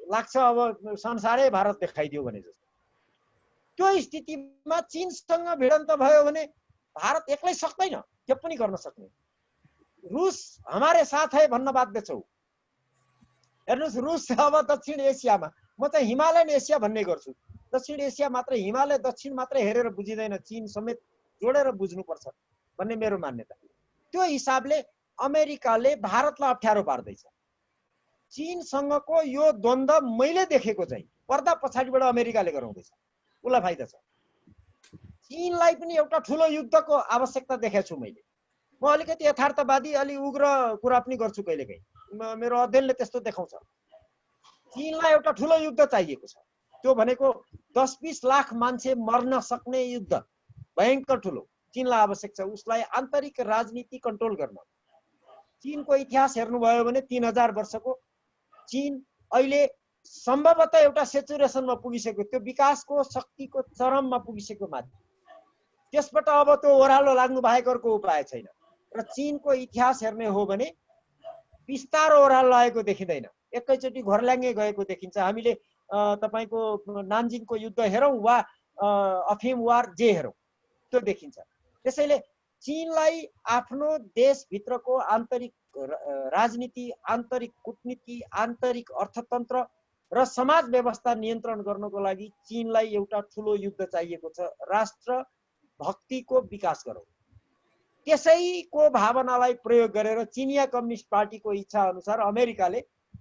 S1: लाग्छ अब संसारै भारत देखाइदियो भने जस्तो। त्यो स्थितिमा चीनसँग भिडन्त भयो भने भारत एक्लै सक्दैन, त्यो पनि गर्न सक्ने। रुस हमारे साथ है भन्न बाध्य छौ। हेर्नुहोस्, रुस अब दक्षिण एसियामा, म चाहिँ हिमालयन एसिया भन्ने गर्छु। दक्षिण एसिया मात्र, हिमालय दक्षिण मात्रै हेरेर बुझिँदैन, चीन समेत जोडेर बुझ्नुपर्छ भन्ने मेरो मान्यता। त्यो हिसाबले अमेरिकाले भारतलाई अप्ठ्यारो पार्दैछ। चीनसँगको यो द्वन्द्व मैले देखेको चाहिँ पर्दा पछाडिबाट अमेरिकाले गराउँदैछ, उसलाई फाइदा छ। चीनलाई पनि एउटा ठुलो युद्धको आवश्यकता देखेको छु मैले। म अलिकति यथार्थवादी, अलि उग्र कुरा पनि गर्छु कहिलेकाहीँ, मेरो अध्ययनले त्यस्तो देखाउँछ। चीनलाई एउटा ठुलो युद्ध चाहिएको छ। त्यो भनेको 10-20 लाख मान्छे मर्न सक्ने युद्ध, भयङ्कर ठुलो चीनलाई आवश्यक छ। उसलाई आन्तरिक राजनीति कन्ट्रोल गर्न। चीनको इतिहास हेर्नुभयो भने 3000 वर्षको चीन अहिले सम्भवतः एउटा सेचुरेसनमा पुगिसक्यो, त्यो विकासको शक्तिको चरममा पुगिसक्यो माथि। त्यसबाट अब त्यो ओह्रालो लाग्नु बाहेक अर्को उपाय छैन। र चीनको इतिहास हेर्ने हो भने बिस्तारो ओह्रालो लागेको देखिँदैन, एकैचोटि घरल्याङ्गे गएको देखिन्छ। हामीले तपाईँको नानजिङको युद्ध हेरौँ वा अफिम वार जे हेरौँ, त्यो देखिन्छ। त्यसैले चीनलाई आफ्नो देशभित्रको आन्तरिक राजनीति, आन्तरिक कूटनीति, आन्तरिक अर्थतन्त्र र समाज व्यवस्था नियन्त्रण गर्नको लागि चीनलाई एउटा ठुलो युद्ध चाहिएको छ। राष्ट्र भक्तिको विकास गरौँ, त्यसैको भावनालाई प्रयोग गरेर चिनिया कम्युनिस्ट पार्टीको इच्छा अनुसार अमेरिकाले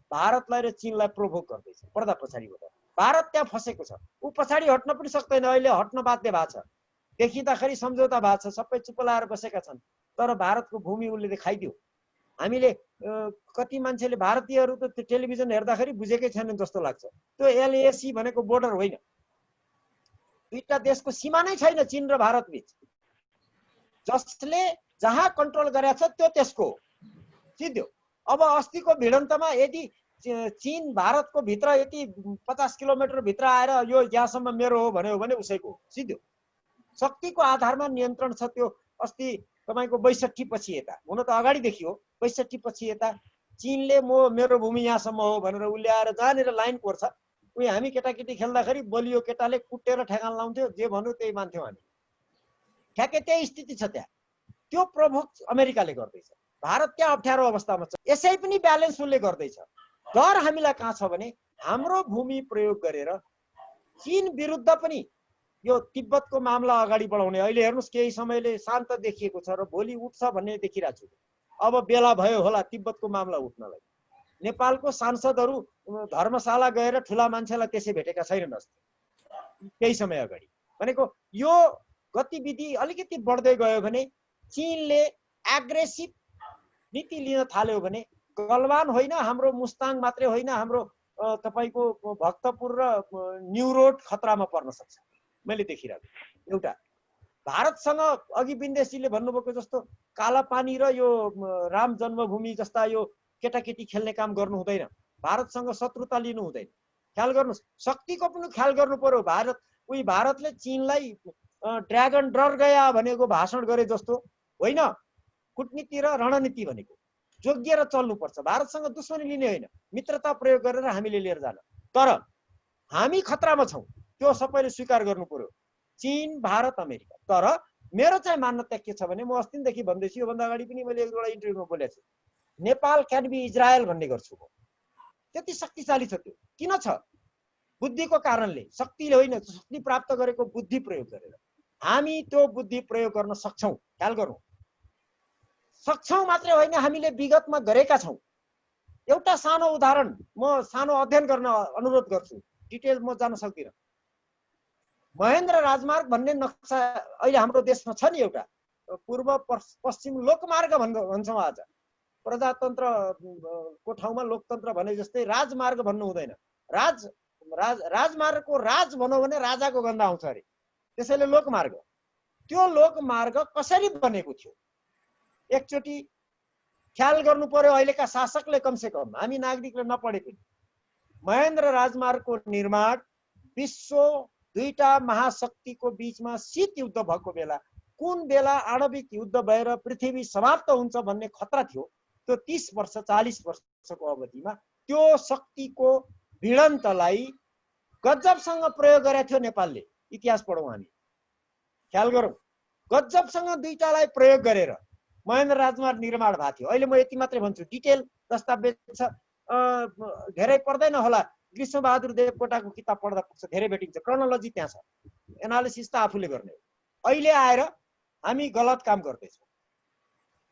S1: भारतलाई र चीनलाई प्रोभोक गर्दैछ पर्दा पछाडिबाट। भारत त्यहाँ फसेको छ, ऊ पछाडि हट्न पनि सक्दैन, अहिले हट्न बाध्य भएको छ। देखिँदाखेरि सम्झौता भएको छ, सबै चुप लाएर बसेका छन्, तर भारतको भूमि उसले देखाइदियो। हामीले कति मान्छेले भारतीयहरू त त्यो टेलिभिजन हेर्दाखेरि बुझेकै छैनन् जस्तो लाग्छ। त्यो एलएसी भनेको बोर्डर होइन, दुईटा देशको सीमा नै छैन चीन र भारत बीच। जसले जहाँ कन्ट्रोल गरेको छ त्यो त्यसको सिद्धो। अब अस्तिको भिडन्तमा यदि चीन भारतको भित्र यति 50 किलोमिटर भित्र आएर यो यहाँसम्म मेरो हो भन्यो भने उसैको सिधो शक्तिको आधारमा नियन्त्रण छ। त्यो अस्ति तपाईको 62 पछि यता, हुन त अगाडिदेखि हो, 62 पछि यता चीनले मेरो भूमि यहाँसम्म हो भनेर उसले आएर जहाँनिर लाइन कोर्छ, उही हामी केटाकेटी खेल्दाखेरि बलियो केटाले कुटेर ठेगान लाउँथ्यो, जे भन्यो त्यही मान्थ्यौँ हामी। ठ्याक्कै त्यही स्थिति छ त्यहाँ। त्यो प्रभोग अमेरिकाले गर्दैछ, भारत त्यहाँ अप्ठ्यारो अवस्थामा छ, यसै पनि ब्यालेन्स उसले गर्दैछ। डर हामीलाई कहाँ छ भने हाम्रो भूमि प्रयोग गरेर चीन विरुद्ध पनि यो तिब्बतको मामला अगाडि बढाउने। अहिले हेर्नुहोस् केही समयले शान्त देखिएको छ र भोलि उठ्छ भन्ने देखिरहेको छु। अब बेला भयो होला तिब्बतको मामला उठ्नलाई। नेपालको सांसदहरू धर्मशाला गएर ठुला मान्छेलाई त्यसै भेटेका छैनन् अस्ति केही समय अगाडि। भनेको यो गतिविधि अलिकति बढ्दै गयो भने चीनले एग्रेसिभ नीति लिन थाल्यो भने गलवान होइन, हाम्रो मुस्ताङ मात्रै होइन, हाम्रो तपाईको भक्तपुर र न्यू रोड खतरामा पर्न सक्छ। मैले देखिरहेको एउटा भारतसँग अघि बिन्देशीले भन्नुभएको जस्तो कालापानी र यो राम जन्मभूमि जस्ता यो केटाकेटी खेल्ने काम गर्नु हुँदैन। भारतसँग शत्रुता लिनु हुँदैन। ख्याल गर्नुहोस्, शक्तिको पनि ख्याल गर्नु पर्यो। भारतले चीनलाई ड्रागन डर गया भनेको भाषण गरे जस्तो होइन। कूटनीति र रणनीति भनेको जोगिएर चल्नुपर्छ। भारतसँग दुश्मनी लिने होइन, मित्रता प्रयोग गरेर हामीले लिएर जान। तर हामी खतरामा छौँ, त्यो सबैले स्वीकार गर्नु पर्यो, चीन, भारत, अमेरिका। तर मेरो चाहिँ मान्यता के छ भने म अस्तिदेखि भन्दैछु, योभन्दा अगाडि पनि मैले एक दुईवटा इन्टरभ्यूमा बोलेको छु, नेपाल क्यान बी इजरायल भन्ने गर्छु म। त्यति शक्तिशाली छ त्यो। किन छ? बुद्धिको कारणले, शक्तिले होइन, शक्ति प्राप्त गरेको बुद्धि प्रयोग गरेर। हामी त्यो बुद्धि प्रयोग गर्न सक्छौँ। ख्याल गरौँ, सक्छौँ मात्रै होइन, हामीले विगतमा गरेका छौँ। एउटा सानो उदाहरण, म सानो अध्ययन गर्न अनुरोध गर्छु, डिटेल म जान सक्दिनँ। महेन्द्र राजमार्ग भन्ने नक्सा अहिले हाम्रो देशमा छ नि, एउटा पूर्व पश्चिम लोकमार्ग भन्छौँ आज। प्रजातन्त्रको ठाउँमा लोकतन्त्र भने जस्तै राजमार्ग भन्नु हुँदैन। राजमार्गको राज भनौँ भने राजाको गन्ध आउँछ अरे, त्यसैले लोकमार्ग। त्यो लोकमार्ग कसरी बनेको थियो एकचोटि ख्याल गर्नु पर्यो। अहिलेका शासकले कमसे कम, हामी नागरिकले नपढे पनि, महेन्द्र राजमार्गको निर्माण विश्व दुईटा महाशक्तिको बीचमा शीत युद्ध भएको बेला, कुन बेला आणविक युद्ध भएर पृथ्वी समाप्त हुन्छ भन्ने खतरा थियो, त्यो 30 वर्ष 40 वर्षको अवधिमा त्यो शक्तिको भिडन्तलाई गजबसँग प्रयोग गरेको थियो नेपालले। इतिहास पढौँ हामी, ख्याल गरौँ, गजबसँग दुईटालाई प्रयोग गरेर महेन्द्र राजमार्ग निर्माण भएको थियो। अहिले म यति मात्रै भन्छु, डिटेल दस्तावेज छ, धेरै पर्दैन होला। कृष्णबहादुर देवकोटाको किताब पढ्दा पुग्छ, धेरै भेटिन्छ, क्रोनोलोजी त्यहाँ छ, एनालिसिस त आफूले गर्ने हो। अहिले आएर हामी गलत काम गर्दैछौँ,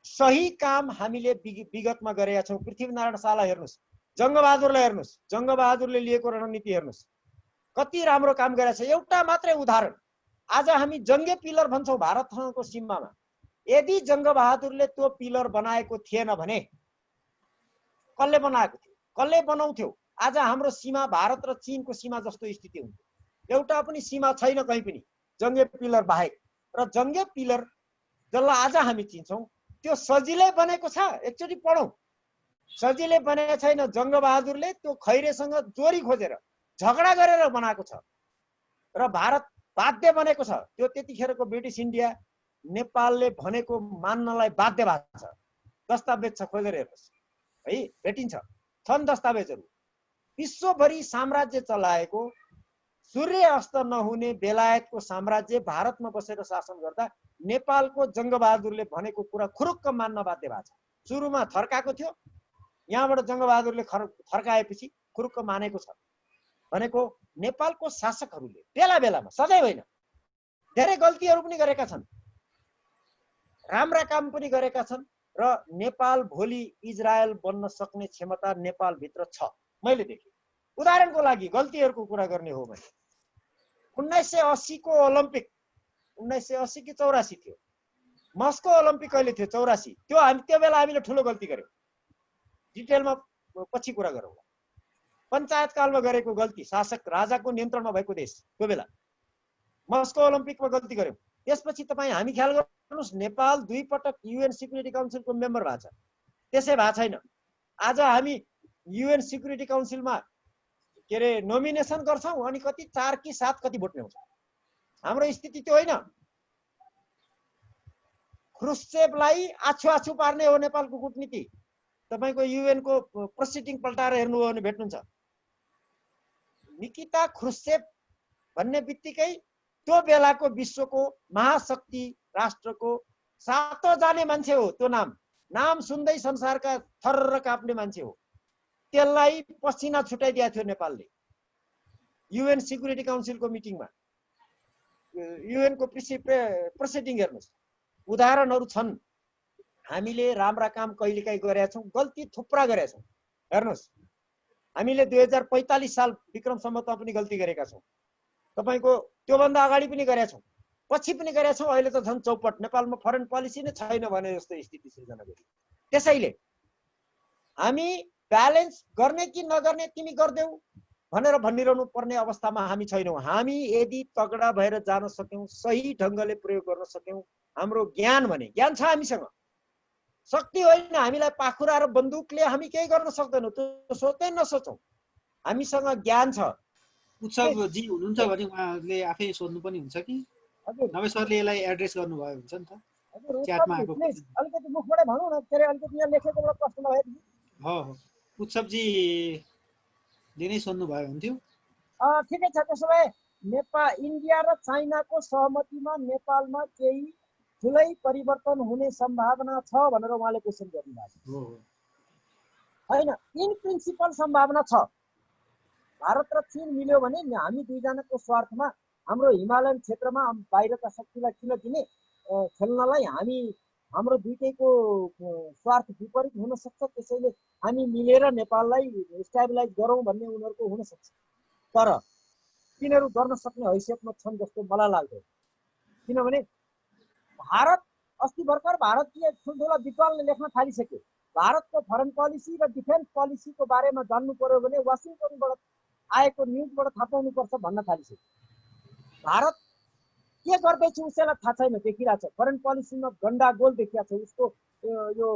S1: सही काम हामीले विगतमा गरेका छौँ। पृथ्वीनारायण शाहलाई हेर्नुहोस्, जङ्गबहादुरलाई हेर्नुहोस्, जङ्गबहादुरले लिएको रणनीति हेर्नुहोस्, कति राम्रो काम गरेछ। एउटा मात्रै उदाहरण, आज हामी जङ्गे पिलर भन्छौँ भारतसँगको सीमामा। यदि जङ्गबहादुरले त्यो पिलर बनाएको थिएन भने कसले बनाएको थियो, कसले बनाउँथ्यो? आज हाम्रो सीमा भारत र चीनको सीमा जस्तो स्थिति हुन्थ्यो। एउटा पनि सीमा छैन कहीँ पनि जङ्गे पिलर बाहेक। र जङ्गे पिलर जसलाई आज हामी चिन्छौँ त्यो सजिलै बनेको छ। एकचोटि पढौँ, सजिलै बनेको छैन। जङ्गबहादुरले त्यो खैरेसँग चोरी खोजेर झगडा गरेर बनाएको छ र भारत बाध्य बनेको छ। त्यो त्यतिखेरको ब्रिटिस इन्डिया नेपालले भनेको मान्नलाई बाध्य भएको छ। दस्तावेज छ, खोजेर हेर्नुहोस् है, भेटिन्छ, छन् दस्तावेजहरू। विश्वभरि साम्राज्य चलाएको, सूर्य अस्त नहुने बेलायतको साम्राज्य भारतमा बसेर शासन गर्दा नेपालको जङ्गबहादुरले भनेको कुरा खुरुक्क मान्न बाध्य भएको छ। सुरुमा थर्काएको थियो, यहाँबाट जङ्गबहादुरले थर्काएपछि खुरुक्क मानेको छ। भनेको नेपालको शासकहरूले बेला बेलामा, सधैँ होइन, धेरै गल्तीहरू पनि गरेका छन्, राम्रा काम पनि गरेका छन्। र नेपाल भोलि इजरायल बन्न सक्ने क्षमता नेपालभित्र छ, मैले देखेँ। उदाहरणको लागि गल्तीहरूको कुरा गर्ने हो भने 1980 को ओलम्पिक, 1980 कि 84 थियो, मस्को ओलम्पिक कहिले थियो? 84। त्यो बेला हामीले ठुलो गल्ती गर्यौँ, डिटेलमा पछि कुरा गरौँ। पञ्चायत कालमा गरेको गल्ती, शासक राजाको नियन्त्रणमा भएको देश, त्यो बेला मस्को ओलम्पिकमा गल्ती गर्यौँ। त्यसपछि तपाईँ हामी ख्याल गर्नुहोस्, नेपाल 2 पटक UN सिक्युरिटी काउन्सिलको मेम्बर भएको छ, त्यसै भएको छैन। आज हामी युएन सिक्युरिटी काउन्सिलमा के अरे नोमिनेसन गर्छौँ अनि कति 4 कि 7 कति भोट ल्याउँछ। हाम्रो स्थिति त्यो होइन। ख्रुश्चेभलाई आछु पार्ने हो नेपालको कूटनीति। तपाईको युएन को प्रोसिडिङ पल्टाएर हेर्नुभयो भने भेट्नुहुन्छ। निकिता ख्रुश्चेभ भन्ने बित्तिकै त्यो बेलाको विश्वको महाशक्ति राष्ट्रको सातो जाने मान्छे हो। त्यो नाम सुन्दै संसारका थर्र काप्ने मान्छे हो। त्यसलाई पसिना छुटाइदिएको थियो नेपालले युएन सिक्युरिटी काउन्सिलको मिटिङमा। युएन को प्रोसिडिङ हेर्नुस्, उदाहरणहरू छन्। हामीले राम्रा काम कहिलेकाहीँ गरेका छौँ, गल्ती थुप्रा गरेका छौँ। हेर्नुस्, हामीले 2045 साल विक्रम सम्वत पनि गल्ती गरेका छौँ। तपाईको त्योभन्दा अगाडि पनि गरेका छौँ, पछि पनि गरेका छौँ। अहिले त झन् चौपट। नेपालमा फरेन पोलिसी नै छैन भने जस्तो स्थिति सृजना गरियो। त्यसैले हामी ब्यालेन्स गर्ने कि नगर्ने तिमी गर्देऊ भनेर भनिरहनु पर्ने अवस्थामा हामी छैनौँ। हामी यदि तगडा भएर जान सक्यौँ, सही ढङ्गले प्रयोग गर्न सक्यौँ, हाम्रो ज्ञान भने ज्ञान छ हामीसँग, शक्ति होइन। हामीलाई पाखुरा र बन्दुकले हामी केही गर्न सक्दैनौँ, त्यो सोच्दै नसोचौँ। हामीसँग ज्ञान छ।
S2: उत्सव जी हुनुहुन्छ भने उहाँले आफै सोध्नु पनि हुन्छ कि नभए सरले यसलाई एड्रेस गर्नुभयो हुन्छ नि त च्याटमा आएको।
S1: अलिकति मुखबाटै भनौँ न, के अरे अलिकति यहाँ लेखेको एउटा प्रश्न भयो।
S2: हो उत्सवजीले नै सोध्नु भयो हुन्थ्यो।
S1: ठिकै छ। त्यसो भए इन्डिया र चाइनाको सहमतिमा नेपालमा केही ठुलै परिवर्तन हुने सम्भावना छ भनेर उहाँले क्वेसन गर्नुभएको होइन। इन प्रिन्सिपल सम्भावना छ। भारत र चीन मिल्यो भने हामी दुईजनाको स्वार्थमा हाम्रो हिमालयन क्षेत्रमा बाहिरका शक्तिलाई किन दिने, खेल्नलाई हाम्रो दुईटैको स्वार्थ विपरीत हुन सक्छ। त्यसैले हामी मिलेर नेपाललाई स्टेबलाइज गरौँ भन्ने उनीहरूको हुन सक्छ। तर तिनीहरू गर्न सक्ने हैसियतमा छन् जस्तो मलाई लाग्दैन। किनभने भारत अस्ति भर्खर भारतीय ठुल्ठुला विद्वानले लेख्न थालिसके। भारतको फरेन पोलिसी र डिफेन्स पोलिसीको बारेमा जान्नु पर्यो भने वासिङटनबाट आएको न्युजबाट थाहा पाउनुपर्छ भन्न थालिसके। भारत के गर्दैछ उसैलाई थाहा छैन, देखिरहेको छ। फरेन पोलिसीमा गन्डागोल देखिएको छ। उसको यो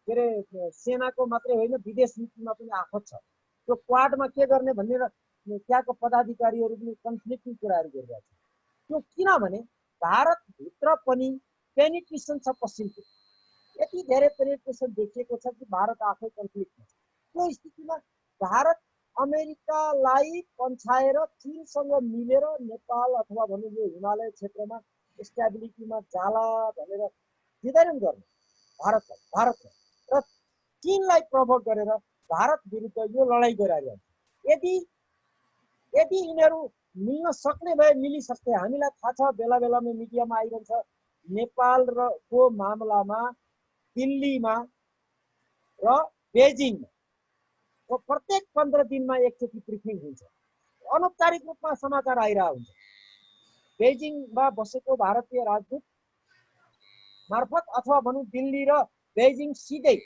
S1: के अरे सेनाको मात्रै होइन, विदेश नीतिमा पनि आफत छ। त्यो क्वाडमा के गर्ने भनेर त्यहाँको पदाधिकारीहरू पनि कन्फ्लिक्टिङ कुराहरू गरिरहेको छ। त्यो किनभने भारतभित्र पनि पेनिट्रेसन छ पश्चिमको। यति धेरै पेनिट्रेसन देखिएको छ कि भारत आफै कन्फ्लिक्टमा छ। त्यो स्थितिमा भारत अमेरिकालाई पन्छाएर चीनसँग मिलेर नेपाल अथवा भनौँ यो हिमालय क्षेत्रमा स्टेबिलिटीमा जाला भनेर दिँदैनन् गर्ने भारतले र चीनलाई प्रभोग गरेर भारत विरुद्ध यो लडाइँ गरिरहेको। यदि यिनीहरू मिल्न सक्ने भए मिलिसक्थे। हामीलाई थाहा छ, बेला बेलामा मिडियामा आइरहन्छ, नेपाल र को मामलामा दिल्लीमा र बेजिङमा प्रत्येक 15 दिनमा एकचोटि ब्रिफिङ हुन्छ। अनौपचारिक रूपमा समाचार आइरहेको हुन्छ। बेजिङमा बसेको भारतीय राजदूत मार्फत अथवा भनौँ दिल्ली र बेजिङ सिधै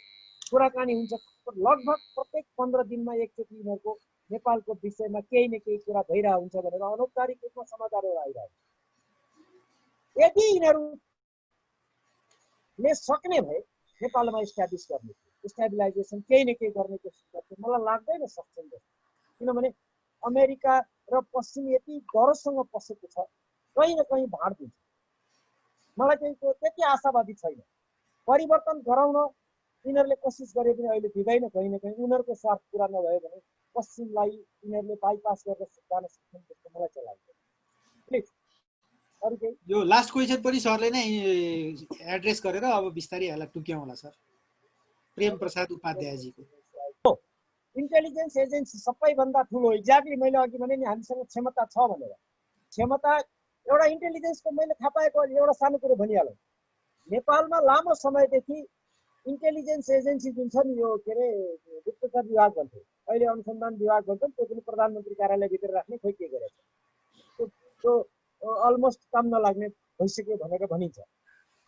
S1: कुराकानी हुन्छ। लगभग प्रत्येक 15 दिनमा एकचोटि यिनीहरूको नेपालको विषयमा केही न केही कुरा भइरहेको हुन्छ भनेर अनौपचारिक रूपमा समाचारहरू आइरहेको छ। यदि यिनीहरूले सक्ने भए नेपालमा स्ट्याब्लिस गर्ने, स्टेबिलाइजेसन केही न केही गर्ने कोसिस गर्छ। मलाई लाग्दैन सक्छन् जस्तो। किनभने अमेरिका र पश्चिम यति डरसँग पसेको छ, कहीँ न कहीँ भाँड दिन्छ। मलाई त्यति आशावादी छैन। परिवर्तन गराउन यिनीहरूले कोसिस गरे पनि अहिले दिँदैन। कहीँ न कहीँ उनीहरूको स्वार्थ पुरा नभयो भने पश्चिमलाई यिनीहरूले बाइपास गरेर जान सक्छन् जस्तो मलाई चाहिँ लाग्दैन। प्लिज
S2: यो लास्ट क्वेसन पनि सरले नै एड्रेस गरेर अब बिस्तारै यसलाई टुक्याउँ होला सर। प्रेम प्रसाद उपाध्यायजीको
S1: इन्टेलिजेन्स एजेन्सी सबैभन्दा ठुलो, एक्ज्याक्टली मैले अघि भने नि हामीसँग क्षमता छ भनेर। क्षमता एउटा इन्टेलिजेन्सको मैले थाहा पाएको एउटा सानो कुरो भनिहालौँ। नेपालमा लामो समयदेखि इन्टेलिजेन्स एजेन्सी जुन छ नि, यो के अरे गुप्तचर विभाग भन्छौँ, अहिले अनुसन्धान विभाग भन्छौँ, त्यो पनि प्रधानमन्त्री कार्यालयभित्र राख्ने खोइ के गरेछ। त्यो अलमोस्ट काम नलाग्ने भइसक्यो भनेर भनिन्छ।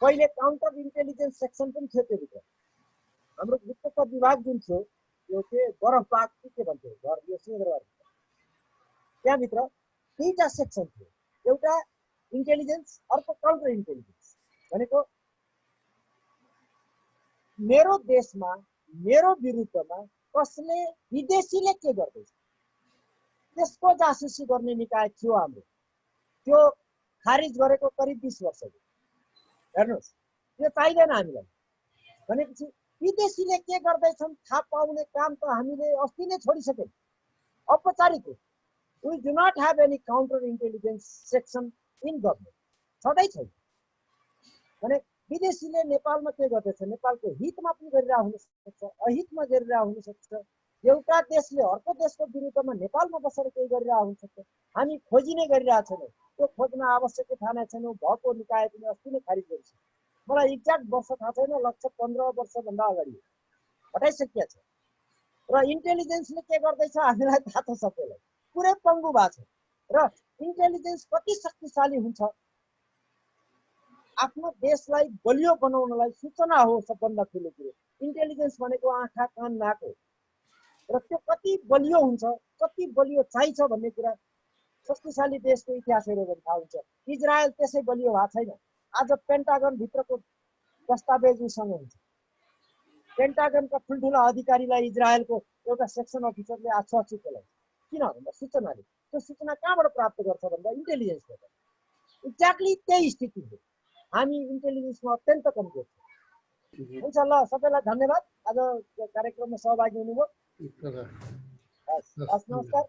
S1: पहिले काउन्टर इन्टेलिजेन्स सेक्सन पनि थियो त्योभित्र। हाम्रो गुप्तचर विभाग जुन थियो यो के बरफबाग के भन्थ्यो घर यो सिंहदरबार, त्यहाँभित्र दुईटा सेक्सन थियो। एउटा इन्टेलिजेन्स, अर्को काउन्टर इन्टेलिजेन्स। भनेको मेरो देशमा मेरो विरुद्धमा कसले विदेशीले के गर्दैछ त्यसको जासुसी गर्ने निकाय थियो हाम्रो। त्यो खारिज गरेको करिब 20 वर्ष भयो। हेर्नुहोस् त्यो चाहिँदैन हामीलाई। भनेपछि विदेशीले के गर्दैछन् थाहा पाउने काम त हामीले अस्ति नै छोडिसक्यौँ। औपचारिक we do not have any counter intelligence section in government, छँदै छैन। भने विदेशीले नेपालमा के गर्दैछ, नेपालको हितमा पनि गरिरहेको हुनसक्छ, अहितमा गरिरहेको हुनसक्छ। एउटा देशले अर्को देशको विरुद्धमा नेपालमा बसेर केही गरिरहेको हुनसक्छ। हामी खोजी नै गरिरहेको छैनौँ, त्यो खोज्न आवश्यक ठाने छैनौँ। भएको निकाय पनि अस्ति नै खारिज गरिसक्यो। मलाई एक्ज्याक्ट वर्ष थाहा छैन, लगभग 15 वर्षभन्दा अगाडि हटाइसकिया छ। र इन्टेलिजेन्सले के गर्दैछ हामीलाई थाहा छ, सबैलाई पुरै पङ्गु भएको छ। र इन्टेलिजेन्स कति शक्तिशाली हुन्छ, आफ्नो देशलाई बलियो बनाउनलाई सूचना हो सबभन्दा ठुलो कुरो। इन्टेलिजेन्स भनेको आँखा कान नाक हो। र त्यो कति बलियो हुन्छ, कति बलियो चाहिन्छ भन्ने कुरा शक्तिशाली देशको इतिहास हेऱ्यो भने थाहा हुन्छ। इजरायल त्यसै बलियो भएको छैन। आज पेन्टागन भित्रको दस्तावेज उसँग हुन्छ। पेन्टागनका ठुल्ठुला अधिकारीलाई इजरायलको एउटा सेक्सन अफिसरले आश्वासित गराउँछ। किन भन्दा सूचनाले, त्यो सूचना कहाँबाट प्राप्त गर्छ भन्दा इन्टेलिजेन्सबाट। एक्ज्याक्टली त्यही स्थिति हो। हामी इन्टेलिजेन्समा अत्यन्त कमजोर छौँ। हुन्छ, ल सबैलाई धन्यवाद आज कार्यक्रममा सहभागी हुनुभयो। हस्, नमस्कार।